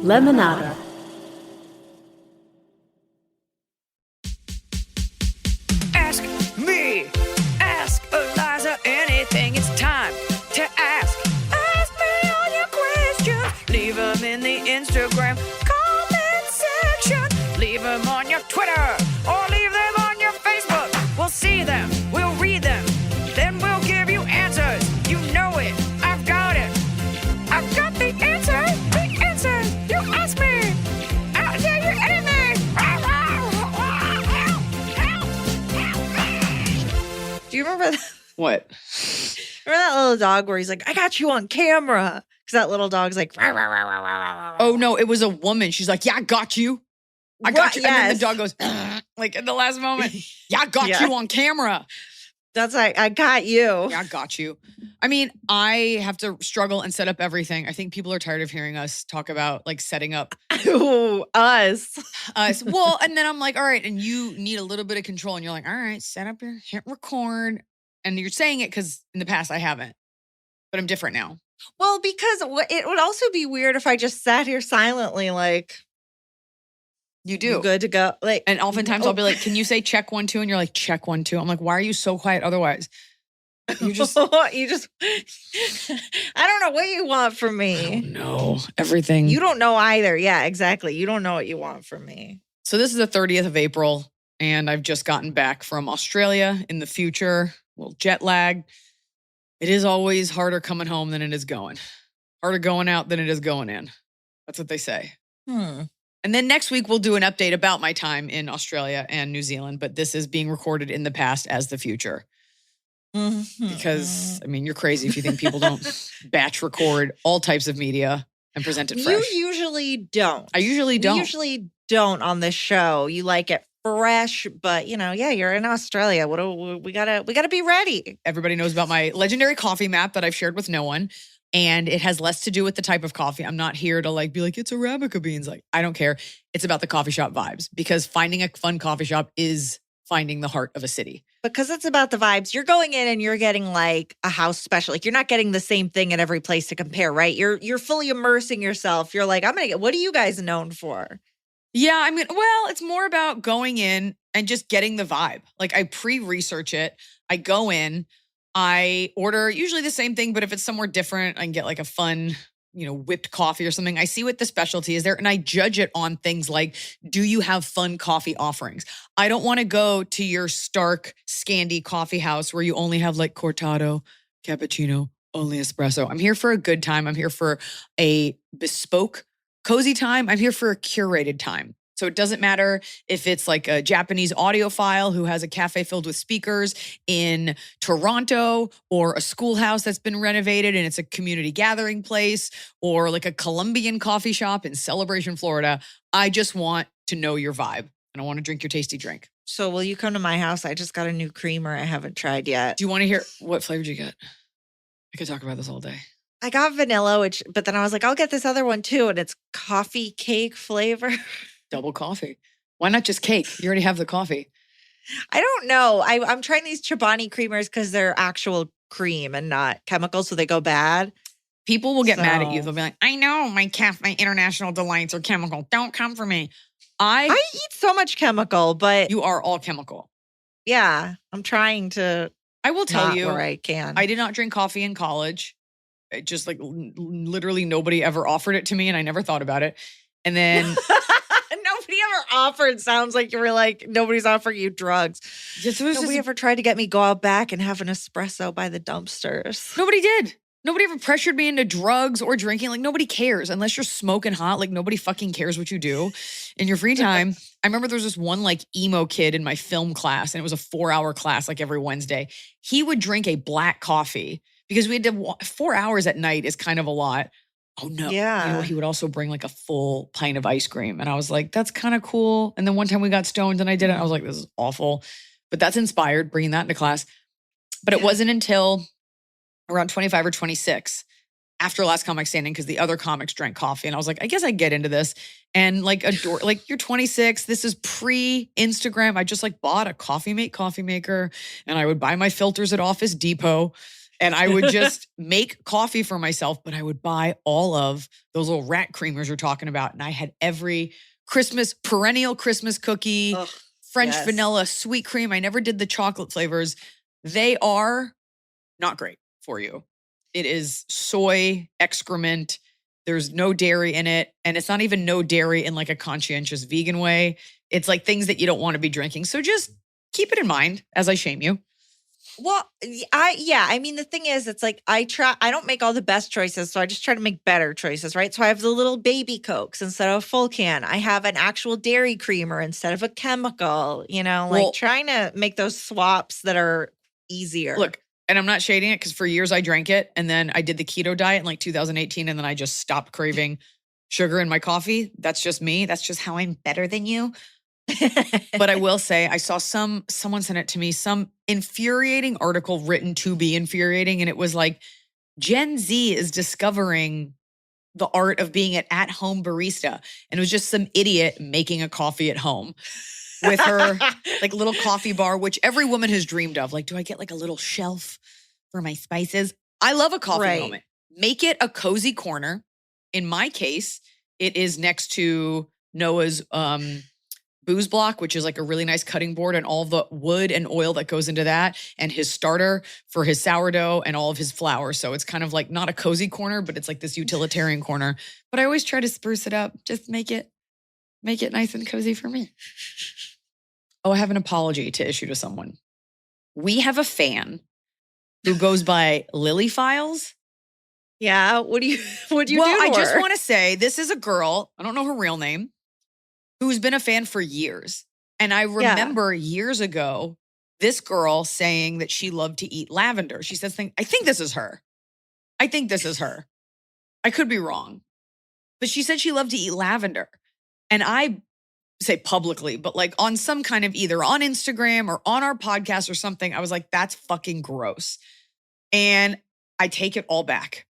Lemonada. Ask me, ask Iliza anything. It's time to ask. Ask me all your questions. Leave them in the Instagram comment section. Leave them on your Twitter or leave them on your Facebook. We'll see them, we'll read them, then we'll give you answers. You know it, I've got it. I've got the answer, the answer. You ask me, I'll tell you anything. Do you remember that? What? Remember that little dog where he's like, I got you on camera? Because that little dog's like, "Rah, rah, rah, rah, rah, rah." Oh, no, it was a woman. She's like, yeah, I got you. I got What? you. And then Yes. the dog goes, like in the last moment. Yeah, I got Yeah. you on camera. That's like, I got you. Yeah, I got you. I mean, I have to struggle and set up everything. I think people are tired of hearing us talk about like setting up Ooh, us. us. Well, and then I'm like, all right, and you need a little bit of control. And you're like, all right, set up your hit record. And you're saying it because in the past I haven't, but I'm different now. Well, because it would also be weird if I just sat here silently, like, You do. you good to go. Like, And oftentimes I'll be like, can you say check 1, 2? And you're like, check 1, 2. I'm like, why are you so quiet otherwise? You just, you just, I don't know what you want from me. no, everything. You don't know either. Yeah, exactly. You don't know what you want from me. So this is the 30th of April, and I've just gotten back from Australia in the future. A little jet lag. It is always harder coming home than it is going. Harder going out than it is going in. That's what they say. And then next week, we'll do an update about my time in Australia and New Zealand, but this is being recorded in the past as the future. Because, I mean, you're crazy if you think people don't batch record all types of media and present it fresh. You usually don't. I usually don't. You usually don't on this show. You like it fresh, but yeah, you're in Australia. We gotta be ready. Everybody knows about my legendary coffee map that I've shared with no one. And it has less to do with the type of coffee. I'm not here to like be like, it's Arabica beans. Like, I don't care. It's about the coffee shop vibes because finding a fun coffee shop is finding the heart of a city. Because it's about the vibes. You're going in and you're getting like a house special. Like you're not getting the same thing at every place to compare, right? You're fully immersing yourself. You're like, I'm gonna get. What are you guys known for? Yeah, I mean, well, it's more about going in and just getting the vibe. Like I pre-research it. I go in, I order usually the same thing, but if it's somewhere different, I can get like a fun, whipped coffee or something. I see what the specialty is there and I judge it on things like, do you have fun coffee offerings? I don't want to go to your stark Scandi coffee house where you only have like cortado, cappuccino, only espresso. I'm here for a good time. I'm here for a bespoke cozy time. I'm here for a curated time. So it doesn't matter if it's like a Japanese audiophile who has a cafe filled with speakers in Toronto or a schoolhouse that's been renovated and it's a community gathering place or like a Colombian coffee shop in Celebration, Florida. I just want to know your vibe and I want to drink your tasty drink. So will you come to my house? I just got a new creamer I haven't tried yet. Do you want to hear what flavor did you get? I could talk about this all day. I got vanilla, but then I was like, I'll get this other one too. And it's coffee cake flavor. Double coffee. Why not just cake? You already have the coffee. I don't know. I'm trying these Chobani creamers because they're actual cream and not chemicals, so they go bad. People will get mad at you. They'll be like, I know my International Delights are chemical. Don't come for me. I eat so much chemical, but you are all chemical. Yeah, I'm trying to. I will tell you, where I can. I did not drink coffee in college. It just like literally nobody ever offered it to me and I never thought about it. And then nobody ever offered. Sounds like you were like, nobody's offering you drugs. Nobody ever tried to get me go out back and have an espresso by the dumpsters. Nobody did. Nobody ever pressured me into drugs or drinking. Like nobody cares unless you're smoking hot. Like nobody fucking cares what you do in your free time. I remember there was this one like emo kid in my film class and it was a 4-hour class like every Wednesday. He would drink a black coffee because we had to 4 hours at night is kind of a lot. Oh no. Yeah. He would also bring like a full pint of ice cream. And I was like, that's kind of cool. And then one time we got stoned and I did it. I was like, this is awful. But that's inspired bringing that into class. But it wasn't until around 25 or 26 after Last Comic Standing because the other comics drank coffee. And I was like, I guess I get into this. And like you're 26. This is pre-Instagram. I just like bought a Coffee Mate coffee maker and I would buy my filters at Office Depot. And I would just make coffee for myself, but I would buy all of those little rat creamers you're talking about. And I had every perennial Christmas cookie, Ugh, French yes. vanilla, sweet cream. I never did the chocolate flavors. They are not great for you. It is soy excrement. There's no dairy in it. And it's not even no dairy in like a conscientious vegan way. It's like things that you don't want to be drinking. So just keep it in mind as I shame you. Well, I mean, the thing is, it's like I don't make all the best choices, so I just try to make better choices, right? So I have the little baby Cokes instead of a full can. I have an actual dairy creamer instead of a chemical, Well- trying to make those swaps that are easier. Look, and I'm not shading it because for years I drank it and then I did the keto diet in like 2018 and then I just stopped craving sugar in my coffee. That's just me. That's just how I'm better than you. But I will say I saw someone sent it to me, some infuriating article written to be infuriating. And it was like, Gen Z is discovering the art of being an at-home barista. And it was just some idiot making a coffee at home with her like little coffee bar, which every woman has dreamed of. Like, do I get like a little shelf for my spices? I love a coffee Right. moment. Make it a cozy corner. In my case, it is next to Noah's booze block, which is like a really nice cutting board and all the wood and oil that goes into that, and his starter for his sourdough and all of his flour. So it's kind of like not a cozy corner, but it's like this utilitarian corner. But I always try to spruce it up, just make it nice and cozy for me. Oh, I have an apology to issue to someone. We have a fan who goes by Lily Files. Yeah, what do you Well, do? I to just her? want to say this is a girl, I don't know her real name, who's been a fan for years. And I remember years ago, this girl saying that she loved to eat lavender. She says, I think this is her. I could be wrong. But she said she loved to eat lavender. And I say publicly, but like on some kind of either on Instagram or on our podcast or something, I was like, that's fucking gross. And I take it all back.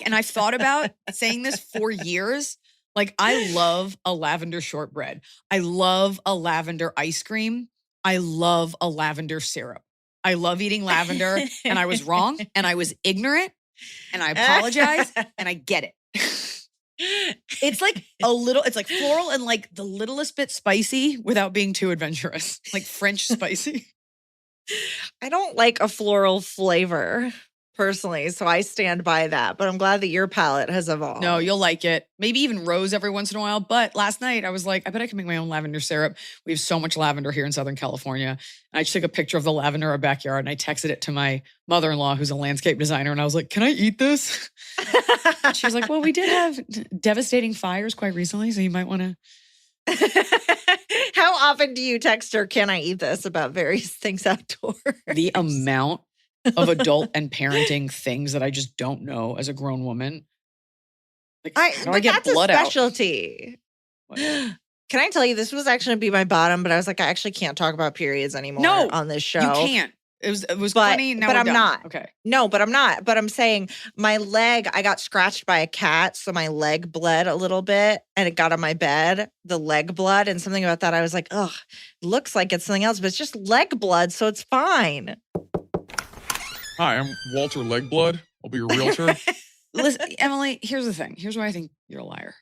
And I've thought about saying this for years. Like, I love a lavender shortbread. I love a lavender ice cream. I love a lavender syrup. I love eating lavender. And I was wrong and I was ignorant and I apologize and I get it. It's like it's like floral and like the littlest bit spicy without being too adventurous, like French spicy. I don't like a floral flavor personally, so I stand by that. But I'm glad that your palate has evolved. No, you'll like it. Maybe even rose every once in a while. But last night I was like, I bet I can make my own lavender syrup. We have so much lavender here in Southern California. And I just took a picture of the lavender in our backyard and I texted it to my mother-in-law, who's a landscape designer. And I was like, can I eat this? And she was like, well, we did have devastating fires quite recently, so you might want to. How often do you text her, can I eat this, about various things outdoors? The amount of adult and parenting things that I just don't know as a grown woman. Like, how do I get that's blood a out? specialty. What? Can I tell you, this was actually going to be my bottom, but I was like, I actually can't talk about periods anymore on this show. You can't. It was But- funny. Now but we're I'm done. not. Okay. No, but I'm not. But I'm saying my leg, I got scratched by a cat. So my leg bled a little bit and it got on my bed, the leg blood. And something about that, I was like, ugh, looks like it's something else, but it's just leg blood. So it's fine. Hi, I'm Walter Legblood. I'll be your realtor. Listen, Emily, here's the thing. Here's why I think you're a liar.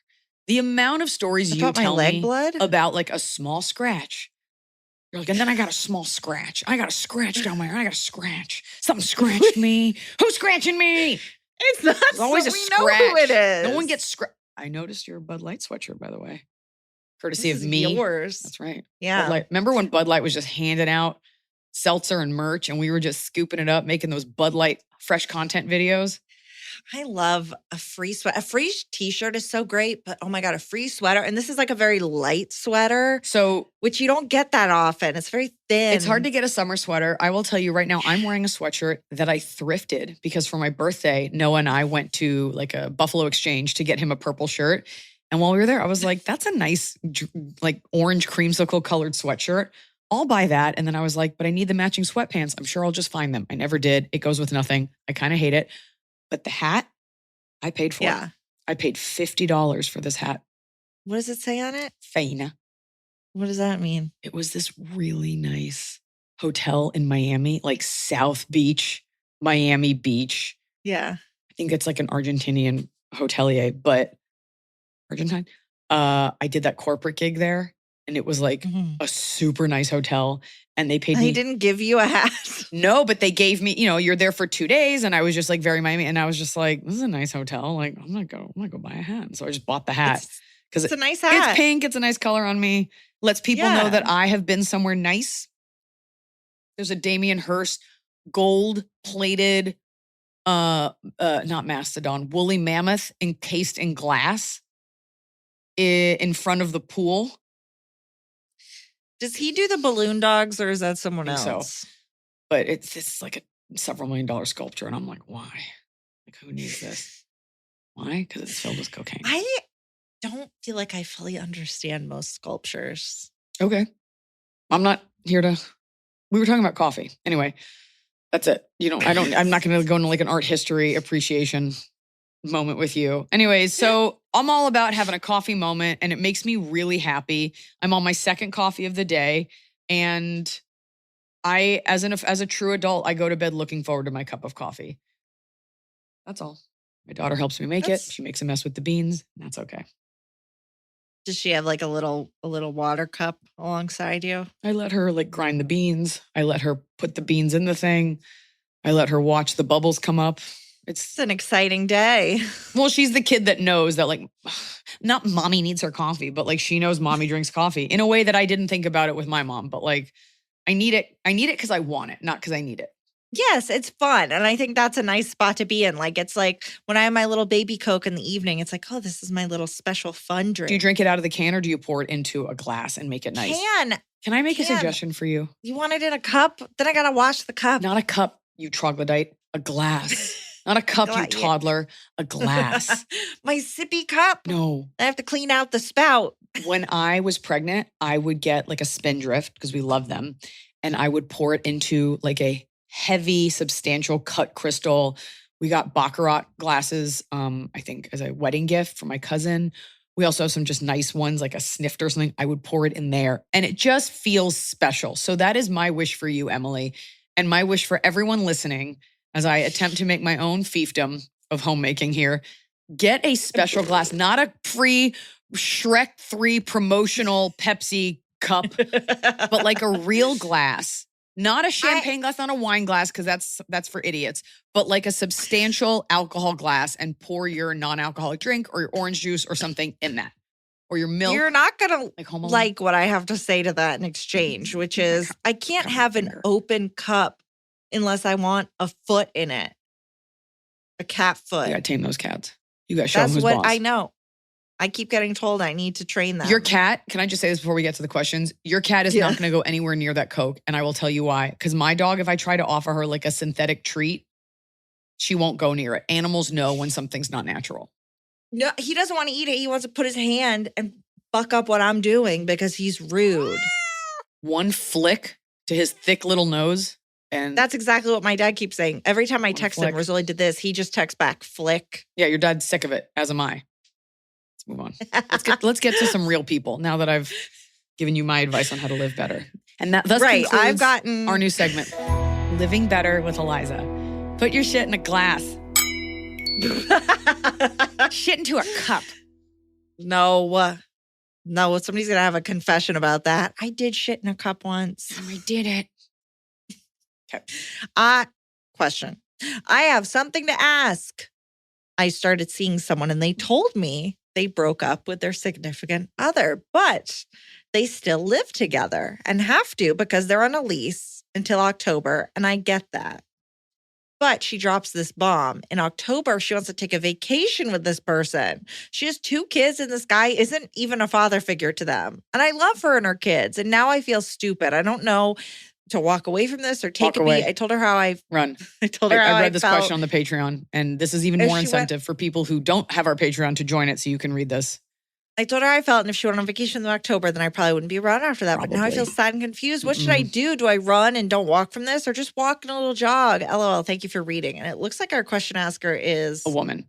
The amount of stories you About my tell leg me blood? about like a small scratch. You're like, and then I got a small scratch. I got a scratch down my arm. I got a scratch. Something scratched me. Who's scratching me? It's not There's always a we scratch. know who it is. No one gets scratched. I noticed your Bud Light sweatshirt, by the way. Courtesy This of is me. yours. That's right. Yeah. Bud Light. Remember when Bud Light was just handing out seltzer and merch and we were just scooping it up, making those Bud Light fresh content videos? I love a free sweat. A free t-shirt is so great, but oh my God, a free sweater. And this is like a very light sweater, So which you don't get that often. It's very thin. it's hard to get a summer sweater. I will tell you right now, I'm wearing a sweatshirt that I thrifted because for my birthday, Noah and I went to like a Buffalo Exchange to get him a purple shirt. And while we were there, I was like, that's a nice like orange creamsicle colored sweatshirt. I'll buy that. And then I was like, but I need the matching sweatpants. I'm sure I'll just find them. I never did. It goes with nothing. I kind of hate it. But the hat, I paid for Yeah. it. I paid $50 for this hat. What does it say on it? Faina. What does that mean? It was this really nice hotel in Miami, like South Beach, Miami Beach. Yeah. I think it's like an Argentinian hotelier, but Argentine. I did that corporate gig there, and it was like a super nice hotel, and they paid He me. didn't give you a hat. No, but they gave me, you're there for 2 days, and I was just like very Miami, and I was just like, this is a nice hotel. Like, I'm gonna go buy a hat. So I just bought the hat because It's a nice hat. It's pink. It's a nice color on me. Lets people know that I have been somewhere nice. There's a Damien Hirst gold plated, not mastodon, woolly mammoth encased in glass in front of the pool. Does he do the balloon dogs or is that someone I think else? so. But it's like a several $1 million sculpture. And I'm like, why? Like, who needs this? Why? Because it's filled with cocaine. I don't feel like I fully understand most sculptures. Okay. I'm not here to, we were talking about coffee. Anyway, that's it. I'm not going to go into like an art history appreciation moment with you. Anyways, so I'm all about having a coffee moment and it makes me really happy. I'm on my second coffee of the day and I, as a true adult, I go to bed looking forward to my cup of coffee. That's all. My daughter helps me make it. She makes a mess with the beans. And that's okay. Does she have like a little water cup alongside you? I let her like grind the beans. I let her put the beans in the thing. I let her watch the bubbles come up. It's an exciting day. Well, she's the kid that knows that like, not mommy needs her coffee, but like she knows mommy drinks coffee in a way that I didn't think about it with my mom. But like, I need it because I want it, not because I need it. Yes, it's fun. And I think that's a nice spot to be in. Like, it's like when I have my little baby Coke in the evening, it's like, oh, this is my little special fun drink. Do you drink it out of the can or do you pour it into a glass and make it nice? Can I make a suggestion for you? You want it in a cup? Then I got to wash the cup. Not a cup, you troglodyte. A glass. Not a cup, you toddler. A glass. My sippy cup. No. I have to clean out the spout. When I was pregnant, I would get like a Spindrift because we love them. And I would pour it into like a heavy, substantial cut crystal. We got Baccarat glasses, I think, as a wedding gift for my cousin. We also have some just nice ones, like a snifter or something. I would pour it in there. And it just feels special. So that is my wish for you, Emily. And my wish for everyone listening as I attempt to make my own fiefdom of homemaking here. Get a special glass, not a free Shrek 3 promotional Pepsi cup, but like a real glass. Not a champagne glass, not a wine glass, because that's for idiots, but like a substantial alcohol glass and pour your non-alcoholic drink or your orange juice or something in that. Or your milk. You're not going to like what I have to say to that in exchange, which is I can't have an open cup unless I want a foot in it. A cat foot. You got to tame those cats. You got to show them who's boss. That's boss. what I know. I keep getting told I need to train them. Your cat, can I just say this before we get to the questions? Your cat is not going to go anywhere near that Coke. And I will tell you why. Because my dog, if I try to offer her like a synthetic treat, she won't go near it. Animals know when something's not natural. No, he doesn't want to eat it. He wants to put his hand and fuck up what I'm doing because he's rude. One flick to his thick little nose. And that's exactly what my dad keeps saying. Every time I text him, Rosalie did this, he just texts back, flick. Yeah, your dad's sick of it, as am I. Move on. Let's get to some real people now that I've given you my advice on how to live better. And that thus concludes I've gotten our new segment, Living Better with Iliza. Put your shit in a glass. Shit into a cup. No, somebody's going to have a confession about that. I did shit in a cup once. I did it. Okay. Question. I have something to ask. I started seeing someone and they told me they broke up with their significant other, but they still live together and have to because they're on a lease until October. And I get that. But she drops this bomb. In October, she wants to take a vacation with this person. She has 2 kids and this guy isn't even a father figure to them. And I love her and her kids. And now I feel stupid. I don't know to walk away from this or take a beat. I told her how I run. I told her how I read this question on the Patreon, and this is even more incentive for people who don't have our Patreon to join it, so you can read this. I told her how I felt, and if she went on vacation in October, then I probably wouldn't be around after that. But now I feel sad and confused. What should I do? Do I run and don't walk from this, or just walk in a little jog? LOL. Thank you for reading. And it looks like our question asker is a woman.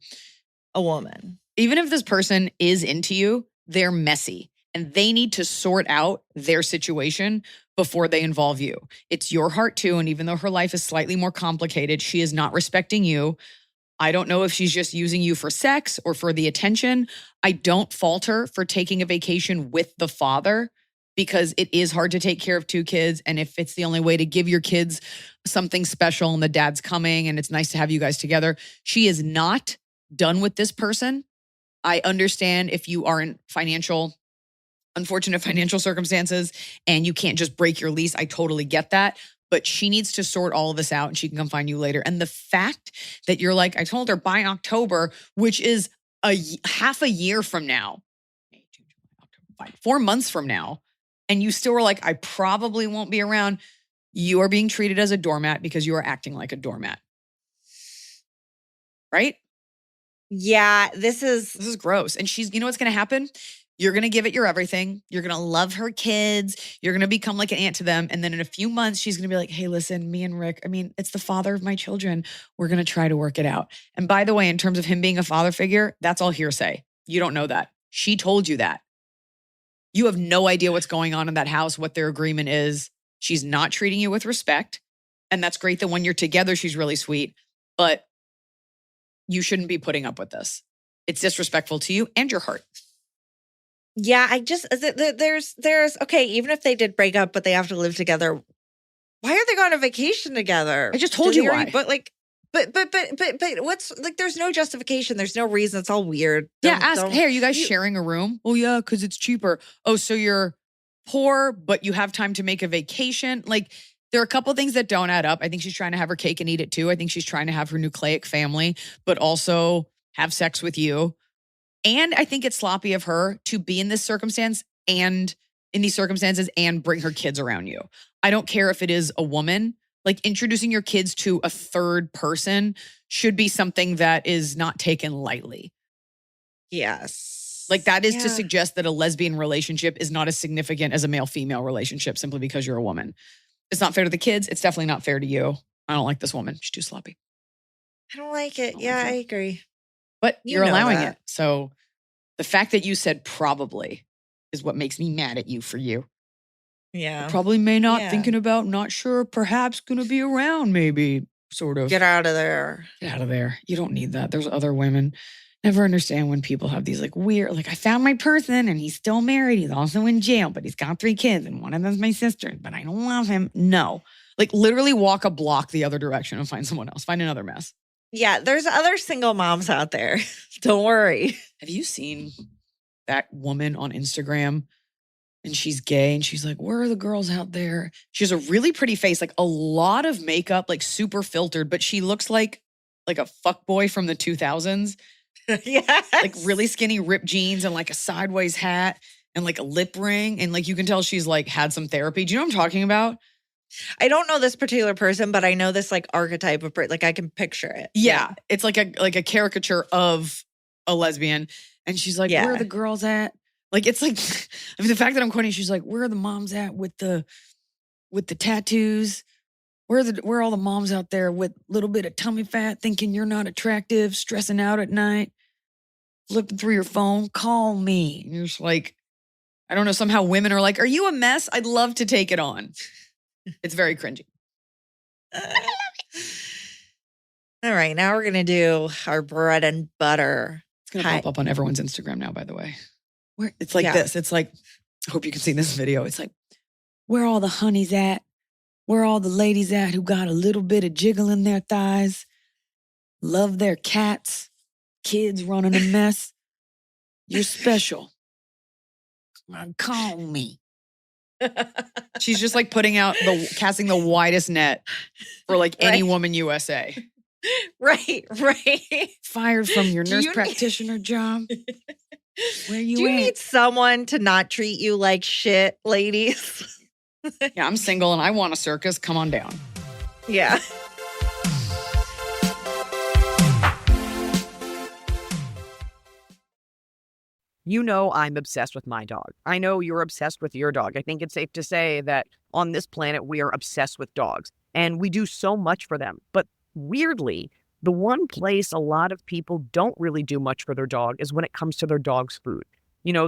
A woman. Even if this person is into you, they're messy. and they need to sort out their situation before they involve you. It's your heart too. And even though her life is slightly more complicated, she is not respecting you. I don't know if she's just using you for sex or for the attention. I don't fault her for taking a vacation with the father because it is hard to take care of two kids. And if it's the only way to give your kids something special and the dad's coming and it's nice to have you guys together, she is not done with this person. I understand if you are in unfortunate financial circumstances and you can't just break your lease. I totally get that. But she needs to sort all of this out and she can come find you later. And the fact that you're like, I told her by October, which is half a year from now, 4 months from now, and you still were like, I probably won't be around. You are being treated as a doormat because you are acting like a doormat. Right? Yeah, this is gross. And you know what's going to happen? You're going to give it your everything. You're going to love her kids. You're going to become like an aunt to them. And then in a few months, she's going to be like, hey, listen, me and Rick, it's the father of my children. We're going to try to work it out. And by the way, in terms of him being a father figure, that's all hearsay. You don't know that. She told you that. You have no idea what's going on in that house, what their agreement is. She's not treating you with respect. And that's great that when you're together, she's really sweet. But you shouldn't be putting up with this. It's disrespectful to you and your heart. Yeah, there's okay, even if they did break up, but they have to live together, why are they going on vacation together? I just told you why. But what's like, there's no justification. There's no reason. It's all weird. Hey, are you guys sharing a room? Oh, yeah, because it's cheaper. Oh, so you're poor, but you have time to make a vacation? Like, there are a couple things that don't add up. I think she's trying to have her cake and eat it too. I think she's trying to have her nucleic family, but also have sex with you. And I think it's sloppy of her to be in this circumstance and in these circumstances and bring her kids around you. I don't care if it is a woman. Like, introducing your kids to a third person should be something that is not taken lightly. Yes. Like, that is to suggest that a lesbian relationship is not as significant as a male-female relationship simply because you're a woman. It's not fair to the kids. It's definitely not fair to you. I don't like this woman. She's too sloppy. I don't like it. I agree. But you're allowing it. So the fact that you said probably is what makes me mad at you for you. Yeah. Probably may not, thinking about, not sure, perhaps going to be around, maybe, sort of. Get out of there. Get out of there. You don't need that. There's other women. Never understand when people have these like weird, like, I found my person and he's still married. He's also in jail, but he's got 3 kids and one of them's my sister, but I don't love him. No. Like, literally walk a block the other direction and find someone else. Find another mess. Yeah, there's other single moms out there. Don't worry. Have you seen that woman on Instagram? And she's gay and she's like, where are the girls out there? She has a really pretty face, like a lot of makeup, like super filtered, but she looks like a fuckboy from the 2000s. Yes. Like really skinny ripped jeans and like a sideways hat and like a lip ring. And like, you can tell she's like had some therapy. Do you know what I'm talking about? I don't know this particular person, but I know this like archetype of like, I can picture it. Yeah. It's like a caricature of a lesbian. And she's like, where are the girls at? Like, it's like, the fact that I'm quoting, she's like, where are the moms at with the tattoos? Where are all the moms out there with a little bit of tummy fat, thinking you're not attractive, stressing out at night, flipping through your phone? Call me. And you're just like, I don't know. Somehow women are like, are you a mess? I'd love to take it on. It's very cringy. All right. Now we're going to do our bread and butter. It's going to pop up on everyone's Instagram now, by the way. It's like this. It's like, I hope you can see this video. It's like, where all the honeys at? Where all the ladies at who got a little bit of jiggle in their thighs? Love their cats? Kids running a mess? You're special. Call me. She's just like casting the widest net for like any woman USA. Right. Fired from your nurse practitioner job. Where you Do you at? need someone to not treat you like shit, ladies? Yeah, I'm single and I want a circus. Come on down. Yeah. You know I'm obsessed with my dog. I know you're obsessed with your dog. I think it's safe to say that on this planet, we are obsessed with dogs. And we do so much for them. But weirdly, the one place a lot of people don't really do much for their dog is when it comes to their dog's food.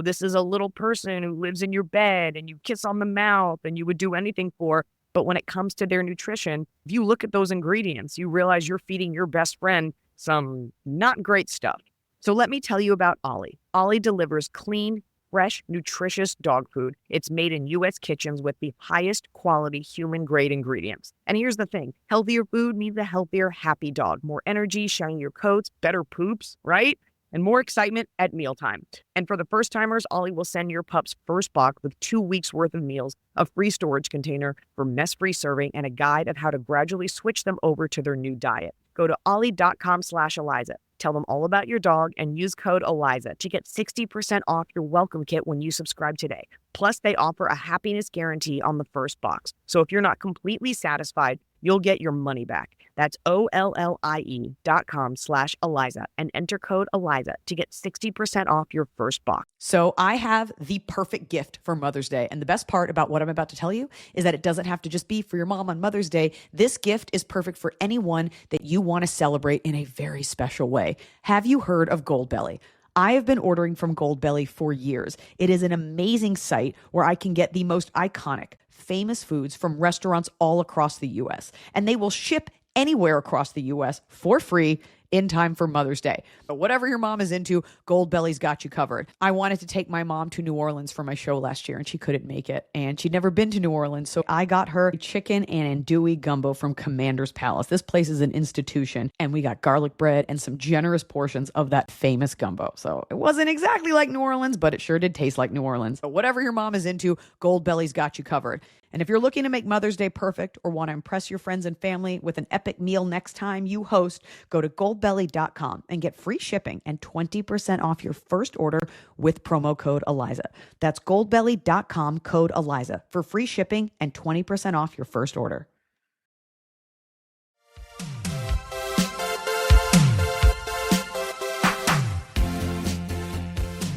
This is a little person who lives in your bed and you kiss on the mouth and you would do anything for. But when it comes to their nutrition, if you look at those ingredients, you realize you're feeding your best friend some not great stuff. So let me tell you about Ollie. Ollie delivers clean, fresh, nutritious dog food. It's made in U.S. kitchens with the highest quality human-grade ingredients. And here's the thing. Healthier food means a healthier, happy dog. More energy, shinier coats, better poops, right? And more excitement at mealtime. And for the first-timers, Ollie will send your pup's first box with 2 weeks' worth of meals, a free storage container for mess-free serving, and a guide of how to gradually switch them over to their new diet. Go to ollie.com/Iliza. Tell them all about your dog and use code Iliza to get 60% off your welcome kit when you subscribe today. Plus, they offer a happiness guarantee on the first box. So if you're not completely satisfied, you'll get your money back. That's OLLIE.com/Iliza and enter code Iliza to get 60% off your first box. So I have the perfect gift for Mother's Day. And the best part about what I'm about to tell you is that it doesn't have to just be for your mom on Mother's Day. This gift is perfect for anyone that you want to celebrate in a very special way. Have you heard of Goldbelly? I have been ordering from Goldbelly for years. It is an amazing site where I can get the most iconic, famous foods from restaurants all across the U.S. And they will ship anywhere across the U.S. for free in time for Mother's Day. But whatever your mom is into, Goldbelly's got you covered. I wanted to take my mom to New Orleans for my show last year, and she couldn't make it. And she'd never been to New Orleans, so I got her chicken and andouille gumbo from Commander's Palace. This place is an institution, and we got garlic bread and some generous portions of that famous gumbo. So it wasn't exactly like New Orleans, but it sure did taste like New Orleans. But whatever your mom is into, Goldbelly's got you covered. And if you're looking to make Mother's Day perfect or want to impress your friends and family with an epic meal next time you host, go to goldbelly.com and get free shipping and 20% off your first order with promo code Iliza. That's goldbelly.com, code Iliza, for free shipping and 20% off your first order.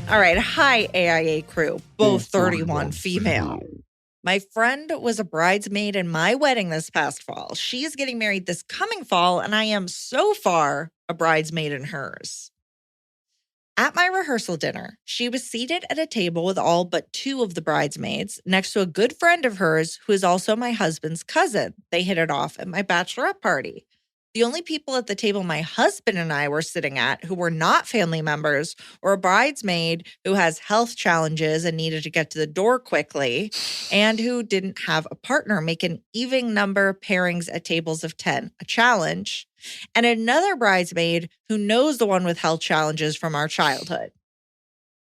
All right. Hi, AIA crew, both 31 female. My friend was a bridesmaid in my wedding this past fall. She is getting married this coming fall, and I am so far a bridesmaid in hers. At my rehearsal dinner, she was seated at a table with all but 2 of the bridesmaids next to a good friend of hers who is also my husband's cousin. They hit it off at my bachelorette party. The only people at the table my husband and I were sitting at who were not family members were a bridesmaid who has health challenges and needed to get to the door quickly and who didn't have a partner, making even number pairings at tables of 10 a challenge, and another bridesmaid who knows the one with health challenges from our childhood.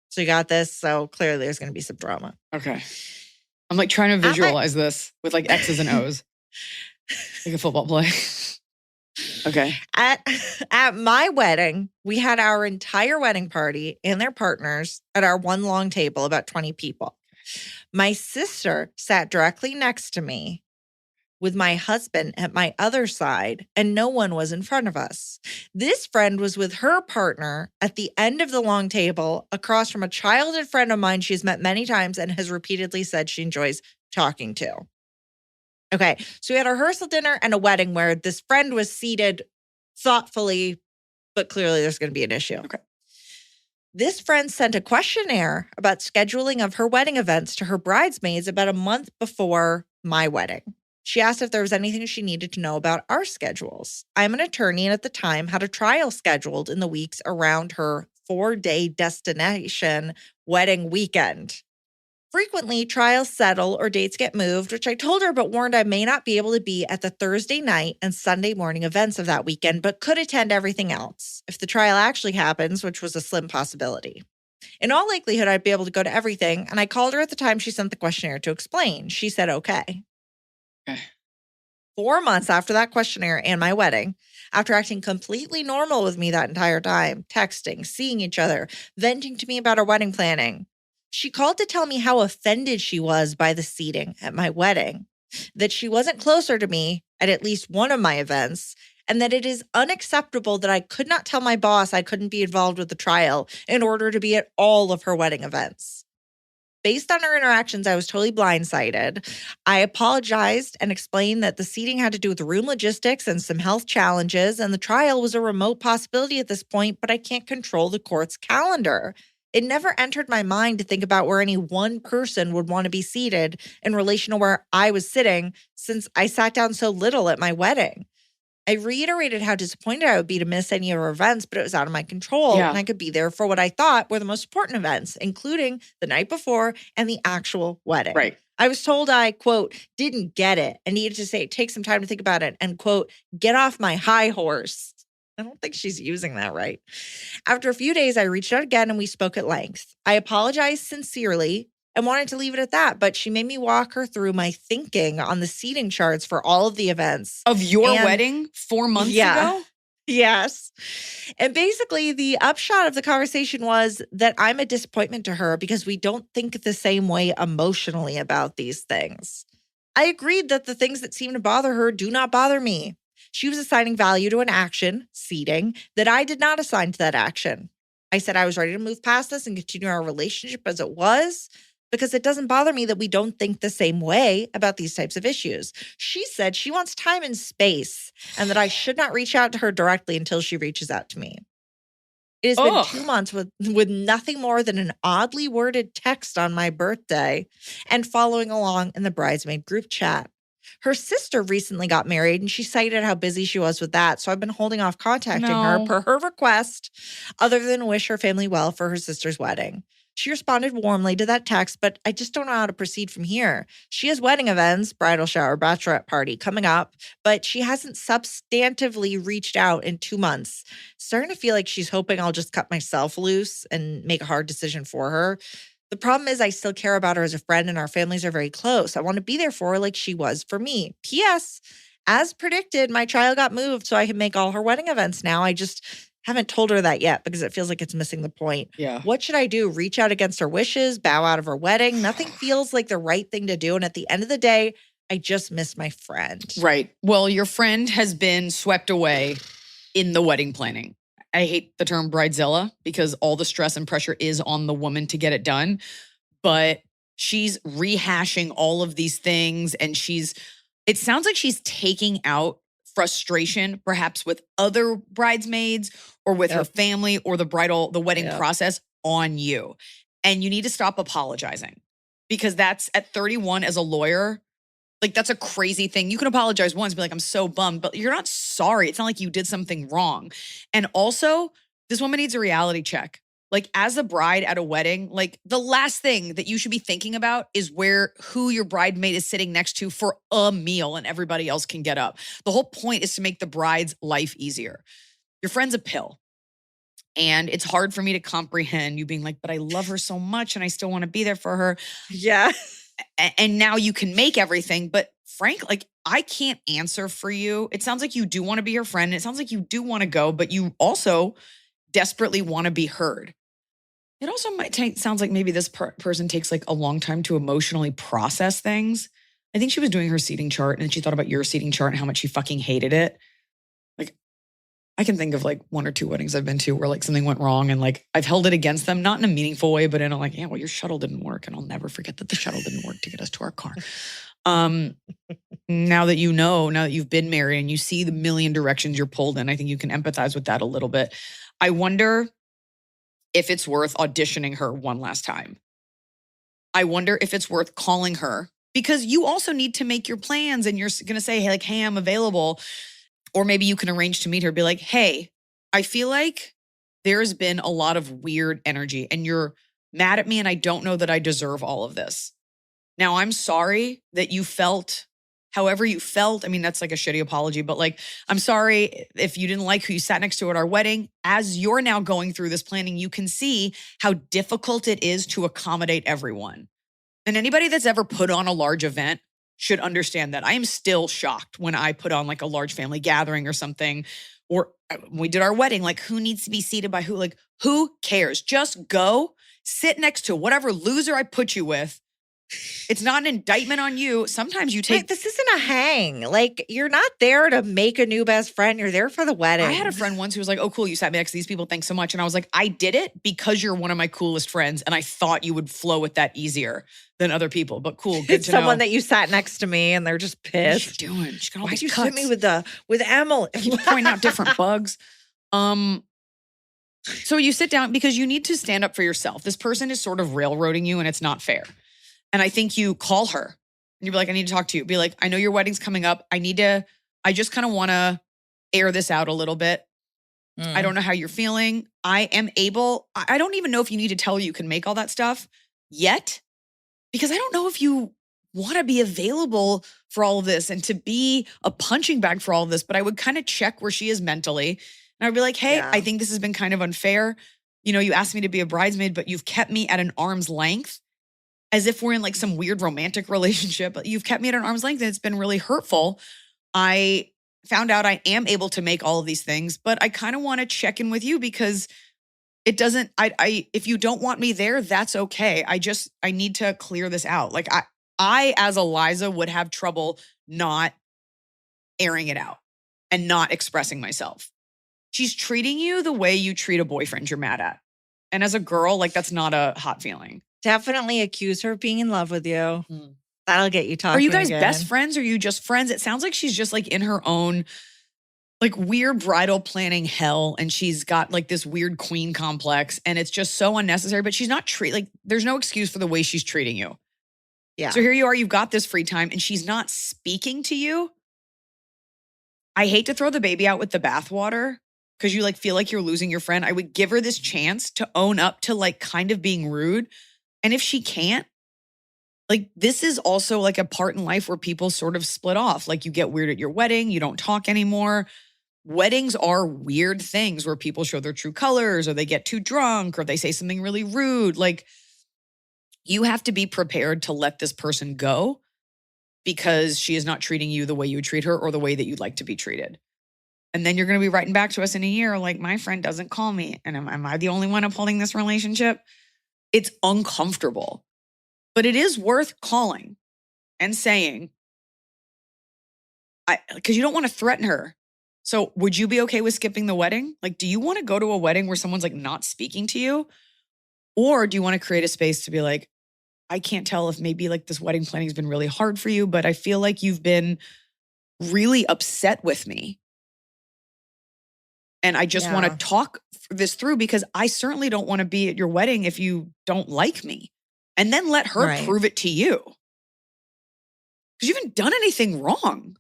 So you got this. So clearly there's going to be some drama. Okay. I'm like trying to visualize this with like X's and O's. Like a football play. Okay. At my wedding, we had our entire wedding party and their partners at our one long table, about 20 people. My sister sat directly next to me with my husband at my other side, and no one was in front of us. This friend was with her partner at the end of the long table across from a childhood friend of mine she's met many times and has repeatedly said she enjoys talking to. Okay, so we had a rehearsal dinner and a wedding where this friend was seated thoughtfully, but clearly there's going to be an issue. Okay. This friend sent a questionnaire about scheduling of her wedding events to her bridesmaids about a month before my wedding. She asked if there was anything she needed to know about our schedules. I'm an attorney and at the time had a trial scheduled in the weeks around her 4-day destination wedding weekend. Frequently, trials settle or dates get moved, which I told her but warned I may not be able to be at the Thursday night and Sunday morning events of that weekend, but could attend everything else if the trial actually happens, which was a slim possibility. In all likelihood, I'd be able to go to everything, and I called her at the time she sent the questionnaire to explain. She said, okay. 4 months after that questionnaire and my wedding, after acting completely normal with me that entire time, texting, seeing each other, venting to me about our wedding planning, she called to tell me how offended she was by the seating at my wedding, that she wasn't closer to me at least one of my events, and that it is unacceptable that I could not tell my boss I couldn't be involved with the trial in order to be at all of her wedding events. Based on our interactions, I was totally blindsided. I apologized and explained that the seating had to do with room logistics and some health challenges, and the trial was a remote possibility at this point, but I can't control the court's calendar. It never entered my mind to think about where any one person would want to be seated in relation to where I was sitting, since I sat down so little at my wedding. I reiterated how disappointed I would be to miss any of our events, but it was out of my control. Yeah. And I could be there for what I thought were the most important events, including the night before and the actual wedding. Right. I was told I, quote, didn't get it and needed to say, take some time to think about it and, quote, get off my high horse. I don't think she's using that right. After a few days, I reached out again and we spoke at length. I apologized sincerely and wanted to leave it at that, but she made me walk her through my thinking on the seating charts for all of the events. Of your And- wedding 4 months Yeah. ago? Yes. And basically, the upshot of the conversation was that I'm a disappointment to her because we don't think the same way emotionally about these things. I agreed that the things that seem to bother her do not bother me. She was assigning value to an action, seating, that I did not assign to that action. I said I was ready to move past this and continue our relationship as it was, because it doesn't bother me that we don't think the same way about these types of issues. She said she wants time and space and that I should not reach out to her directly until she reaches out to me. It has Ugh. been 2 months with nothing more than an oddly worded text on my birthday and following along in the bridesmaid group chat. Her sister recently got married and she cited how busy she was with that. So I've been holding off contacting her No. per her request, other than wish her family well for her sister's wedding. She responded warmly to that text, but I just don't know how to proceed from here. She has wedding events, bridal shower, bachelorette party coming up, but she hasn't substantively reached out in 2 months. Starting to feel like she's hoping I'll just cut myself loose and make a hard decision for her. The problem is I still care about her as a friend and our families are very close. I want to be there for her like she was for me. P.S. As predicted, my child got moved so I can make all her wedding events now. I just haven't told her that yet because it feels like it's missing the point. Yeah. What should I do? Reach out against her wishes? Bow out of her wedding? Nothing feels like the right thing to do. And at the end of the day, I just miss my friend. Right. Well, your friend has been swept away in the wedding planning. I hate the term bridezilla because all the stress and pressure is on the woman to get it done. But she's rehashing all of these things and it sounds like she's taking out frustration perhaps with other bridesmaids or with her family or the wedding process on you. And you need to stop apologizing because that's at 31 as a lawyer. Like, that's a crazy thing. You can apologize once, be like, I'm so bummed, but you're not sorry. It's not like you did something wrong. And also, this woman needs a reality check. Like, as a bride at a wedding, like, the last thing that you should be thinking about is who your bridesmaid is sitting next to for a meal and everybody else can get up. The whole point is to make the bride's life easier. Your friend's a pill. And it's hard for me to comprehend you being like, but I love her so much and I still want to be there for her. Yeah. And now you can make everything. But Frank, like, I can't answer for you. It sounds like you do want to be her friend. It sounds like you do want to go, but you also desperately want to be heard. It also sounds like maybe this person takes like a long time to emotionally process things. I think she was doing her seating chart and she thought about your seating chart and how much she fucking hated it. Like, I can think of like 1 or 2 weddings I've been to where like something went wrong and like I've held it against them, not in a meaningful way, but in a like, yeah, well, your shuttle didn't work. And I'll never forget that the shuttle didn't work to get us to our car. Now that you've been married and you see the million directions you're pulled in, I think you can empathize with that a little bit. I wonder if it's worth auditioning her one last time. I wonder if it's worth calling her because you also need to make your plans and you're going to say, hey, I'm available. Or maybe you can arrange to meet her, be like, hey, I feel like there's been a lot of weird energy and you're mad at me and I don't know that I deserve all of this. Now, I'm sorry that you felt however you felt. I mean, that's like a shitty apology, but like, I'm sorry if you didn't like who you sat next to at our wedding. As you're now going through this planning, you can see how difficult it is to accommodate everyone. And anybody that's ever put on a large event should understand that. I am still shocked when I put on like a large family gathering or something, or we did our wedding, like who needs to be seated by who? Like, who cares? Just go sit next to whatever loser I put you with. It's not an indictment on you. Sometimes you take... Wait, this isn't a hang. Like, you're not there to make a new best friend. You're there for the wedding. I had a friend once who was like, oh, cool, you sat next to these people. Thanks so much. And I was like, I did it because you're one of my coolest friends. And I thought you would flow with that easier than other people. But cool, good It's to know. someone that you sat next to me and they're just What is she pissed. doing? She got all Why'd these you cuts. sit me with Emily? Keep pointing out different bugs. So you sit down because you need to stand up for yourself. This person is sort of railroading you and it's not fair. And I think you call her and you're like, I need to talk to you. Be like, I know your wedding's coming up. I just kind of want to air this out a little bit. I don't know how you're feeling. I don't even know if you need to tell you can make all that stuff yet, because I don't know if you want to be available for all of this and to be a punching bag for all of this, but I would kind of check where she is mentally. And I'd be like, hey, Yeah. I think this has been kind of unfair. You know, you asked me to be a bridesmaid, but you've kept me at an arm's length as if we're in like some weird romantic relationship. But you've kept me at an arm's length and it's been really hurtful. I found out I am able to make all of these things, but I kind of want to check in with you because it doesn't, if you don't want me there, that's okay. I need to clear this out. Like I as Iliza would have trouble not airing it out and not expressing myself. She's treating you the way you treat a boyfriend you're mad at. And as a girl, like that's not a hot feeling. Definitely accuse her of being in love with you. That'll get you talking. Are you guys again. best friends or are you just friends? It sounds like she's just like in her own like weird bridal planning hell and she's got like this weird queen complex and it's just so unnecessary, but she's not like there's no excuse for the way she's treating you. Yeah. So here you are, you've got this free time and she's not speaking to you. I hate to throw the baby out with the bathwater because you like feel like you're losing your friend. I would give her this chance to own up to like kind of being rude. And if she can't, like this is also like a part in life where people sort of split off. Like you get weird at your wedding, you don't talk anymore. Weddings are weird things where people show their true colors or they get too drunk or they say something really rude. Like you have to be prepared to let this person go because she is not treating you the way you would treat her or the way that you'd like to be treated. And then you're going to be writing back to us in a year like, my friend doesn't call me. And am I the only one upholding this relationship? It's uncomfortable. But it is worth calling and saying, because you don't want to threaten her. So would you be okay with skipping the wedding? Like, do you want to go to a wedding where someone's like not speaking to you? Or do you want to create a space to be like, I can't tell if maybe like this wedding planning has been really hard for you, but I feel like you've been really upset with me. And I just want to talk this through because I certainly don't want to be at your wedding if you don't like me. And then let her prove it to you. Because you haven't done anything wrong.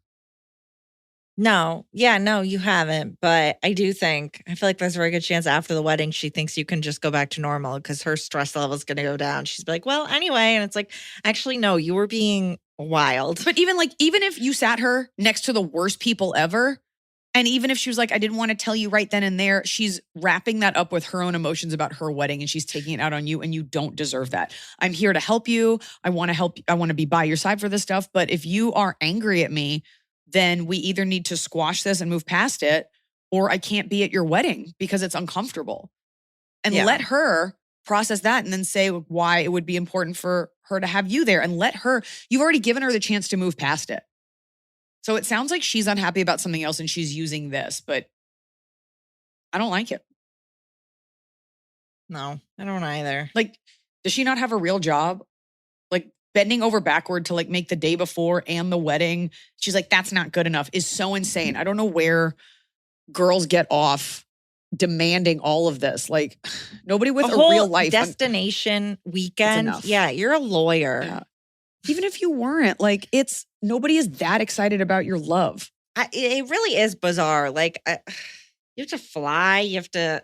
No. Yeah, no, you haven't. But I feel like there's a very good chance after the wedding, she thinks you can just go back to normal because her stress level is going to go down. She's like, well, anyway. And it's like, actually, no, you were being wild. But even if you sat her next to the worst people ever, and even if she was like, I didn't want to tell you right then and there, she's wrapping that up with her own emotions about her wedding and she's taking it out on you and you don't deserve that. I'm here to help you. I want to help. I want to be by your side for this stuff. But if you are angry at me, then we either need to squash this and move past it, or I can't be at your wedding because it's uncomfortable. And let her process that and then say why it would be important for her to have you there and you've already given her the chance to move past it. So it sounds like she's unhappy about something else and she's using this, but I don't like it. No, I don't either. Like, does she not have a real job? Like bending over backward to like make the day before and the wedding. She's like, that's not good enough is so insane. I don't know where girls get off demanding all of this. Like nobody with a real life. Destination weekend. Yeah, you're a lawyer. Yeah. Even if you weren't, like nobody is that excited about your love. It really is bizarre. Like you have to fly. You have to.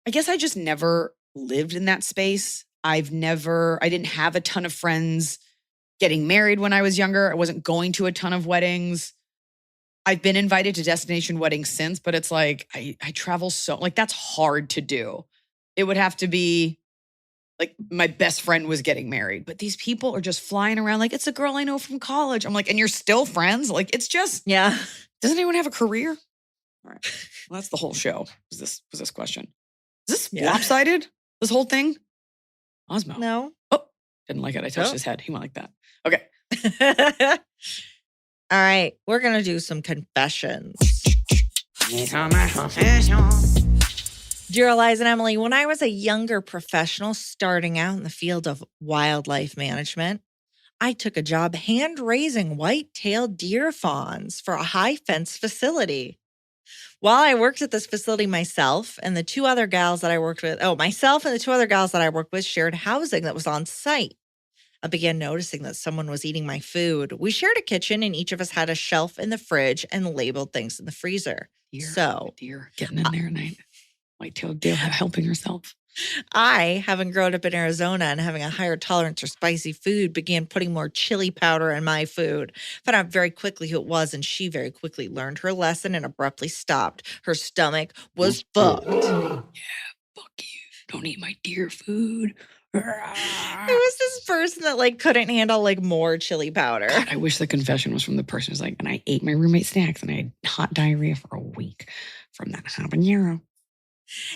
I guess I just never lived in that space. I didn't have a ton of friends getting married when I was younger. I wasn't going to a ton of weddings. I've been invited to destination weddings since, but it's like, I travel so, like that's hard to do. It would have to be like my best friend was getting married, but these people are just flying around like it's a girl I know from college. I'm like, and you're still friends? Like it's just, doesn't anyone have a career? All right. Well, that's the whole show. Was this question. Is this lopsided? This whole thing? Osmo. No. Oh, didn't like it. I touched his head. He went like that. Okay. All right. We're going to do some confessions. Dear Iliza and Emily, when I was a younger professional starting out in the field of wildlife management, I took a job hand-raising white-tailed deer fawns for a high-fence facility. While I worked at this facility, myself and the two other gals that I worked with, shared housing that was on site. I began noticing that someone was eating my food. We shared a kitchen and each of us had a shelf in the fridge and labeled things in the freezer. Deer getting in there and white-tailed deer helping herself. I, having grown up in Arizona and having a higher tolerance for spicy food, began putting more chili powder in my food. Found out very quickly who it was, and she very quickly learned her lesson and abruptly stopped. Her stomach was fucked. Yeah, fuck you. Don't eat my deer food. It was this person that couldn't handle more chili powder. God, I wish the confession was from the person who's like, and I ate my roommate's snacks and I had hot diarrhea for a week from that habanero.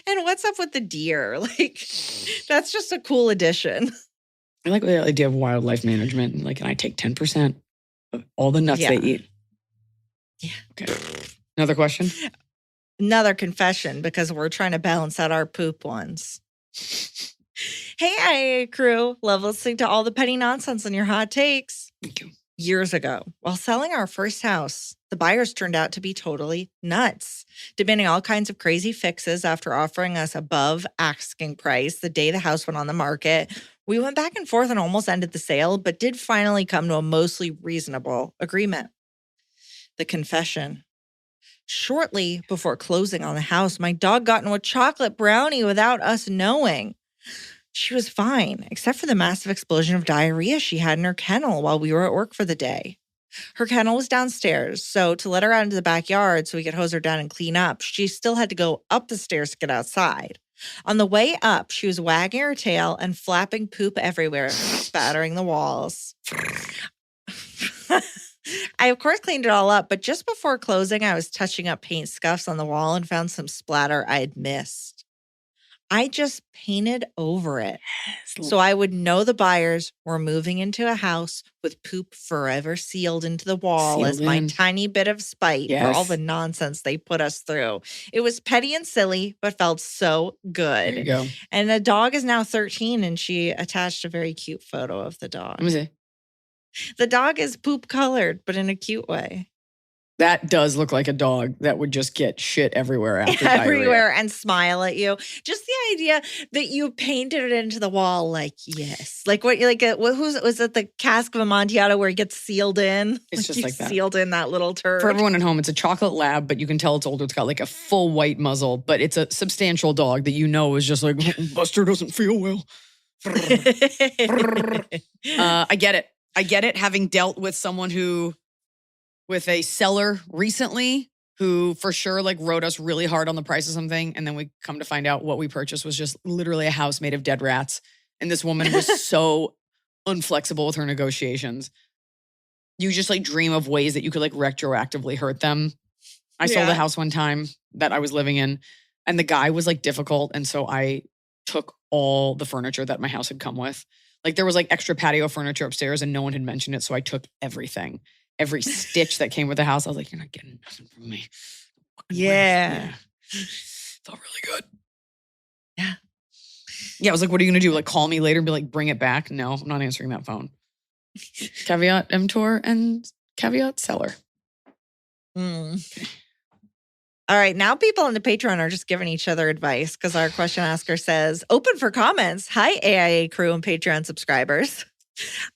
And what's up with the deer? That's just a cool addition. I like the idea of wildlife management. And and I take 10% of all the nuts they eat. Yeah. Okay. Another question? Another confession, because we're trying to balance out our poop ones. Hey, IA crew. Love listening to all the petty nonsense and your hot takes. Thank you. Years ago, while selling our first house, the buyers turned out to be totally nuts, demanding all kinds of crazy fixes after offering us above asking price the day the house went on the market. We went back and forth and almost ended the sale, but did finally come to a mostly reasonable agreement. The confession. Shortly before closing on the house, my dog got into a chocolate brownie without us knowing. She was fine, except for the massive explosion of diarrhea she had in her kennel while we were at work for the day. Her kennel was downstairs, so to let her out into the backyard so we could hose her down and clean up, she still had to go up the stairs to get outside. On the way up, she was wagging her tail and flapping poop everywhere, spattering the walls. I, of course, cleaned it all up, but just before closing, I was touching up paint scuffs on the wall and found some splatter I had missed. I just painted over it so I would know the buyers were moving into a house with poop forever sealed into the wall as my tiny bit of spite for all the nonsense they put us through. It was petty and silly, but felt so good. There you go. And the dog is now 13, and she attached a very cute photo of the dog. Let me see. The dog is poop colored, but in a cute way. That does look like a dog that would just get shit everywhere after everywhere diarrhea. And smile at you. Just the idea that you painted it into the wall, yes. Was it the cask of Amontillado where he gets sealed in? It's just like that. Sealed in that little turd. For everyone at home, it's a chocolate lab, but you can tell it's older. It's got a full white muzzle, but it's a substantial dog that is just Buster doesn't feel well. I get it. I get it, having dealt with someone with a seller recently who for sure wrote us really hard on the price of something. And then we come to find out what we purchased was just literally a house made of dead rats. And this woman was so unflexible with her negotiations. You just dream of ways that you could retroactively hurt them. I sold a house one time that I was living in and the guy was difficult. And so I took all the furniture that my house had come with. There was extra patio furniture upstairs and no one had mentioned it. So I took everything. Every stitch that came with the house, I was like, you're not getting nothing from me. Yeah. Felt really good. Yeah. Yeah, I was like, what are you going to do? Call me later and be bring it back? No, I'm not answering that phone. Caveat emptor and caveat seller. Okay. All right, now people on the Patreon are just giving each other advice because our question asker says, open for comments. Hi, AIA crew and Patreon subscribers.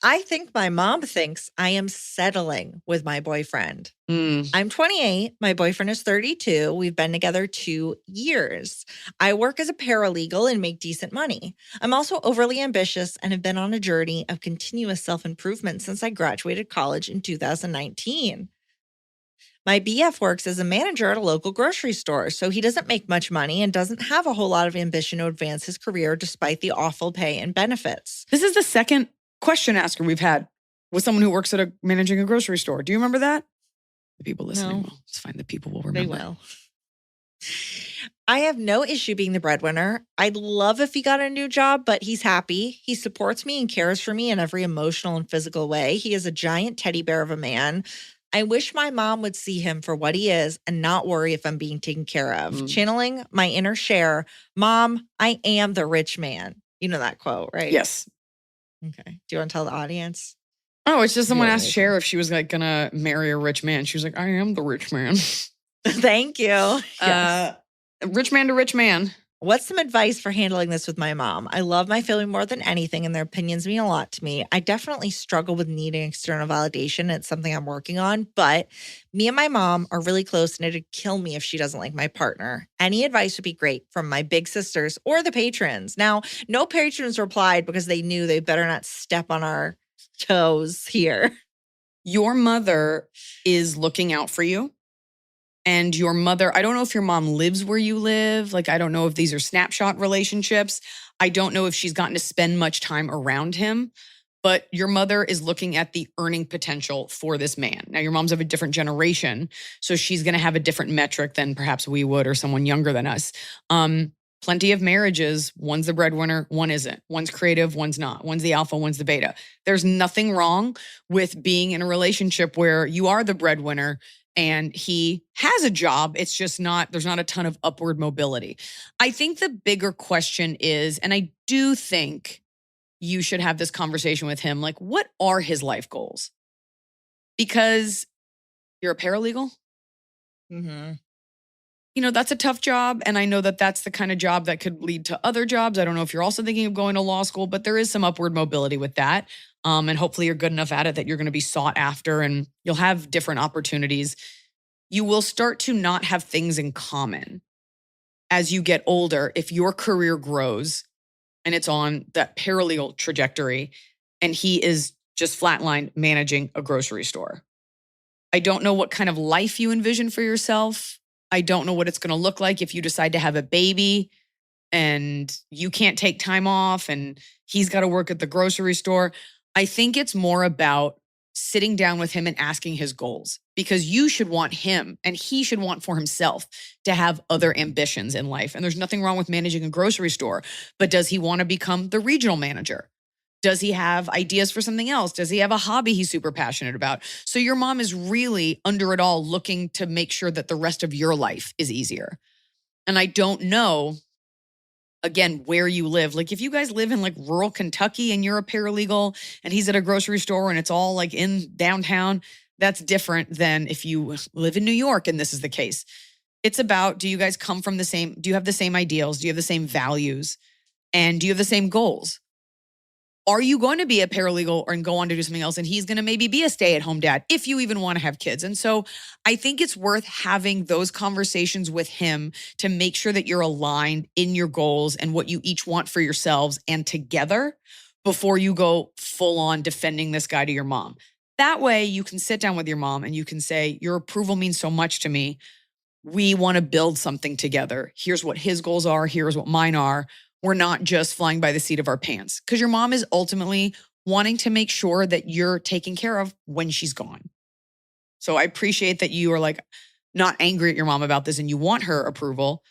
I think my mom thinks I am settling with my boyfriend. I'm 28. My boyfriend is 32. We've been together 2 years. I work as a paralegal and make decent money. I'm also overly ambitious and have been on a journey of continuous self-improvement since I graduated college in 2019. My BF works as a manager at a local grocery store, so he doesn't make much money and doesn't have a whole lot of ambition to advance his career despite the awful pay and benefits. This is the second question asker we've had with someone who works at managing a grocery store. Do you remember that? The people listening will. It's fine. The people will remember. They will. I have no issue being the breadwinner. I'd love if he got a new job, but he's happy. He supports me and cares for me in every emotional and physical way. He is a giant teddy bear of a man. I wish my mom would see him for what he is and not worry if I'm being taken care of. Channeling my inner Cher, Mom, I am the rich man. You know that quote, right? Yes. Okay. Do you want to tell the audience? Oh, it's just someone asked Cher if she was going to marry a rich man. She was like, I am the rich man. Thank you. Rich man to rich man. What's some advice for handling this with my mom? I love my family more than anything, and their opinions mean a lot to me. I definitely struggle with needing external validation. It's something I'm working on, but me and my mom are really close, and it'd kill me if she doesn't like my partner. Any advice would be great from my big sisters or the patrons. Now, no patrons replied because they knew they better not step on our toes here. Your mother is looking out for you. And your mother, I don't know if your mom lives where you live. Like, I don't know if these are snapshot relationships. I don't know if she's gotten to spend much time around him, but your mother is looking at the earning potential for this man. Now, your mom's of a different generation, so she's going to have a different metric than perhaps we would or someone younger than us. Plenty of marriages, one's the breadwinner, one isn't. One's creative, one's not. One's the alpha, one's the beta. There's nothing wrong with being in a relationship where you are the breadwinner and he has a job. It's just there's not a ton of upward mobility. I think the bigger question is, and I do think you should have this conversation with him, like, what are his life goals? Because you're a paralegal. Mm-hmm. You know, that's a tough job. And I know that that's the kind of job that could lead to other jobs. I don't know if you're also thinking of going to law school, but there is some upward mobility with that. And hopefully you're good enough at it that you're going to be sought after and you'll have different opportunities. You will start to not have things in common as you get older if your career grows and it's on that parallel trajectory and he is just flatline managing a grocery store. I don't know what kind of life you envision for yourself. I don't know what it's going to look like if you decide to have a baby and you can't take time off and he's got to work at the grocery store. I think it's more about sitting down with him and asking his goals, because you should want him and he should want for himself to have other ambitions in life. And there's nothing wrong with managing a grocery store, but does he want to become the regional manager? Does he have ideas for something else? Does he have a hobby he's super passionate about? So your mom is really under it all looking to make sure that the rest of your life is easier. And I don't know, again, where you live. Like if you guys live in like rural Kentucky and you're a paralegal and he's at a grocery store and it's all like in downtown, that's different than if you live in New York and this is the case. It's about, do you guys come from do you have the same ideals? Do you have the same values? And do you have the same goals? Are you going to be a paralegal and go on to do something else? And he's going to maybe be a stay-at-home dad if you even want to have kids. And so I think it's worth having those conversations with him to make sure that you're aligned in your goals and what you each want for yourselves and together before you go full on defending this guy to your mom. That way you can sit down with your mom and you can say, your approval means so much to me. We want to build something together. Here's what his goals are. Here's what mine are. We're not just flying by the seat of our pants, because your mom is ultimately wanting to make sure that you're taken care of when she's gone. So I appreciate that you are like not angry at your mom about this and you want her approval.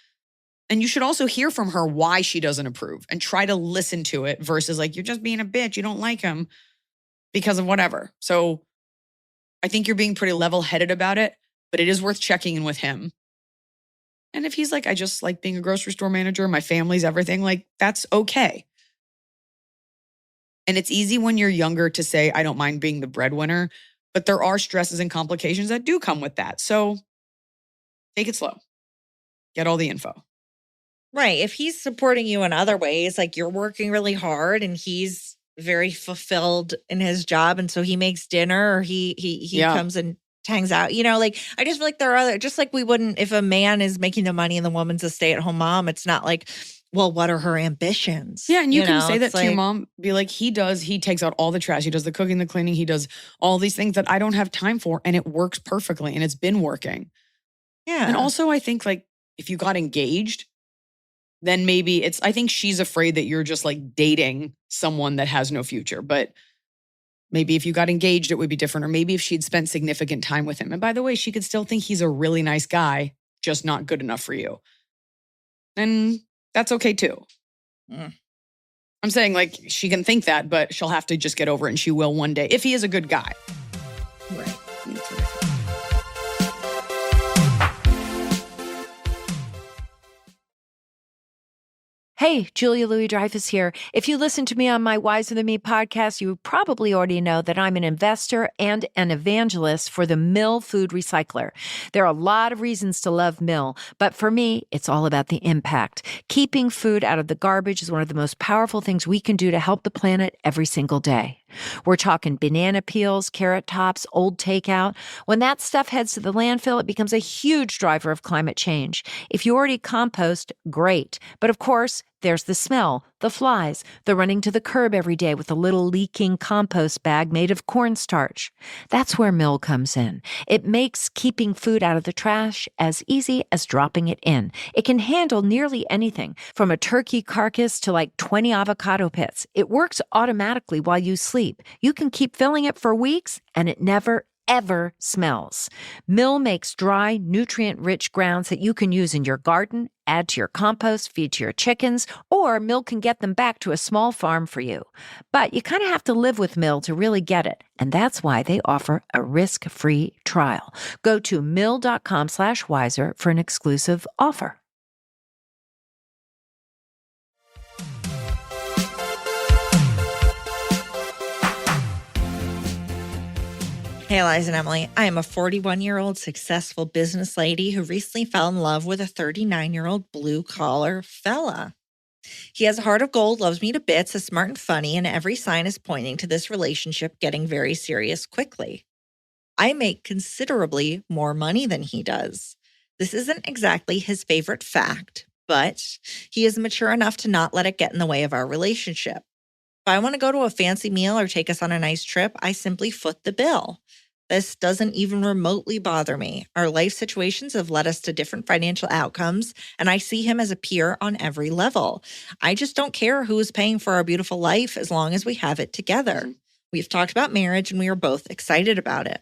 And you should also hear from her why she doesn't approve and try to listen to it versus like, you're just being a bitch. You don't like him because of whatever. So I think you're being pretty level-headed about it, but it is worth checking in with him. And if he's like, I just like being a grocery store manager, my family's everything, like that's okay. And it's easy when you're younger to say, I don't mind being the breadwinner, but there are stresses and complications that do come with that. So take it slow. Get all the info. Right. If he's supporting you in other ways, like you're working really hard and he's very fulfilled in his job. And so he makes dinner or he comes and hangs out, like I just feel like there are other, just like we wouldn't, if a man is making the money and the woman's a stay-at-home mom, it's not like, well, what are her ambitions? Yeah. And you can say that to your mom, be like, he takes out all the trash. He does the cooking, the cleaning. He does all these things that I don't have time for. And it works perfectly. And it's been working. Yeah. And also I think like if you got engaged, then maybe I think she's afraid that you're just like dating someone that has no future. But maybe if you got engaged, it would be different. Or maybe if she'd spent significant time with him. And by the way, she could still think he's a really nice guy, just not good enough for you. And that's okay too. Mm. I'm saying like she can think that, but she'll have to just get over it. And she will one day, if he is a good guy. Right. Hey, Julia Louis-Dreyfus here. If you listen to me on my Wiser Than Me podcast, you probably already know that I'm an investor and an evangelist for the Mill Food Recycler. There are a lot of reasons to love Mill, but for me, it's all about the impact. Keeping food out of the garbage is one of the most powerful things we can do to help the planet every single day. We're talking banana peels, carrot tops, old takeout. When that stuff heads to the landfill, it becomes a huge driver of climate change. If you already compost, great. But of course, there's the smell, the flies, the running to the curb every day with a little leaking compost bag made of cornstarch. That's where Mill comes in. It makes keeping food out of the trash as easy as dropping it in. It can handle nearly anything, from a turkey carcass to like 20 avocado pits. It works automatically while you sleep. You can keep filling it for weeks, and it never, ever smells. Mill makes dry, nutrient-rich grounds that you can use in your garden, add to your compost, feed to your chickens, or Mill can get them back to a small farm for you. But you kind of have to live with Mill to really get it, and that's why they offer a risk-free trial. Go to mill.com/wiser for an exclusive offer. Hey, Eliza and Emily. I am a 41-year-old successful business lady who recently fell in love with a 39-year-old blue-collar fella. He has a heart of gold, loves me to bits, is smart and funny, and every sign is pointing to this relationship getting very serious quickly. I make considerably more money than he does. This isn't exactly his favorite fact, but he is mature enough to not let it get in the way of our relationship. If I want to go to a fancy meal or take us on a nice trip, I simply foot the bill. This doesn't even remotely bother me. Our life situations have led us to different financial outcomes, and I see him as a peer on every level. I just don't care who is paying for our beautiful life as long as we have it together. We've talked about marriage, and we are both excited about it.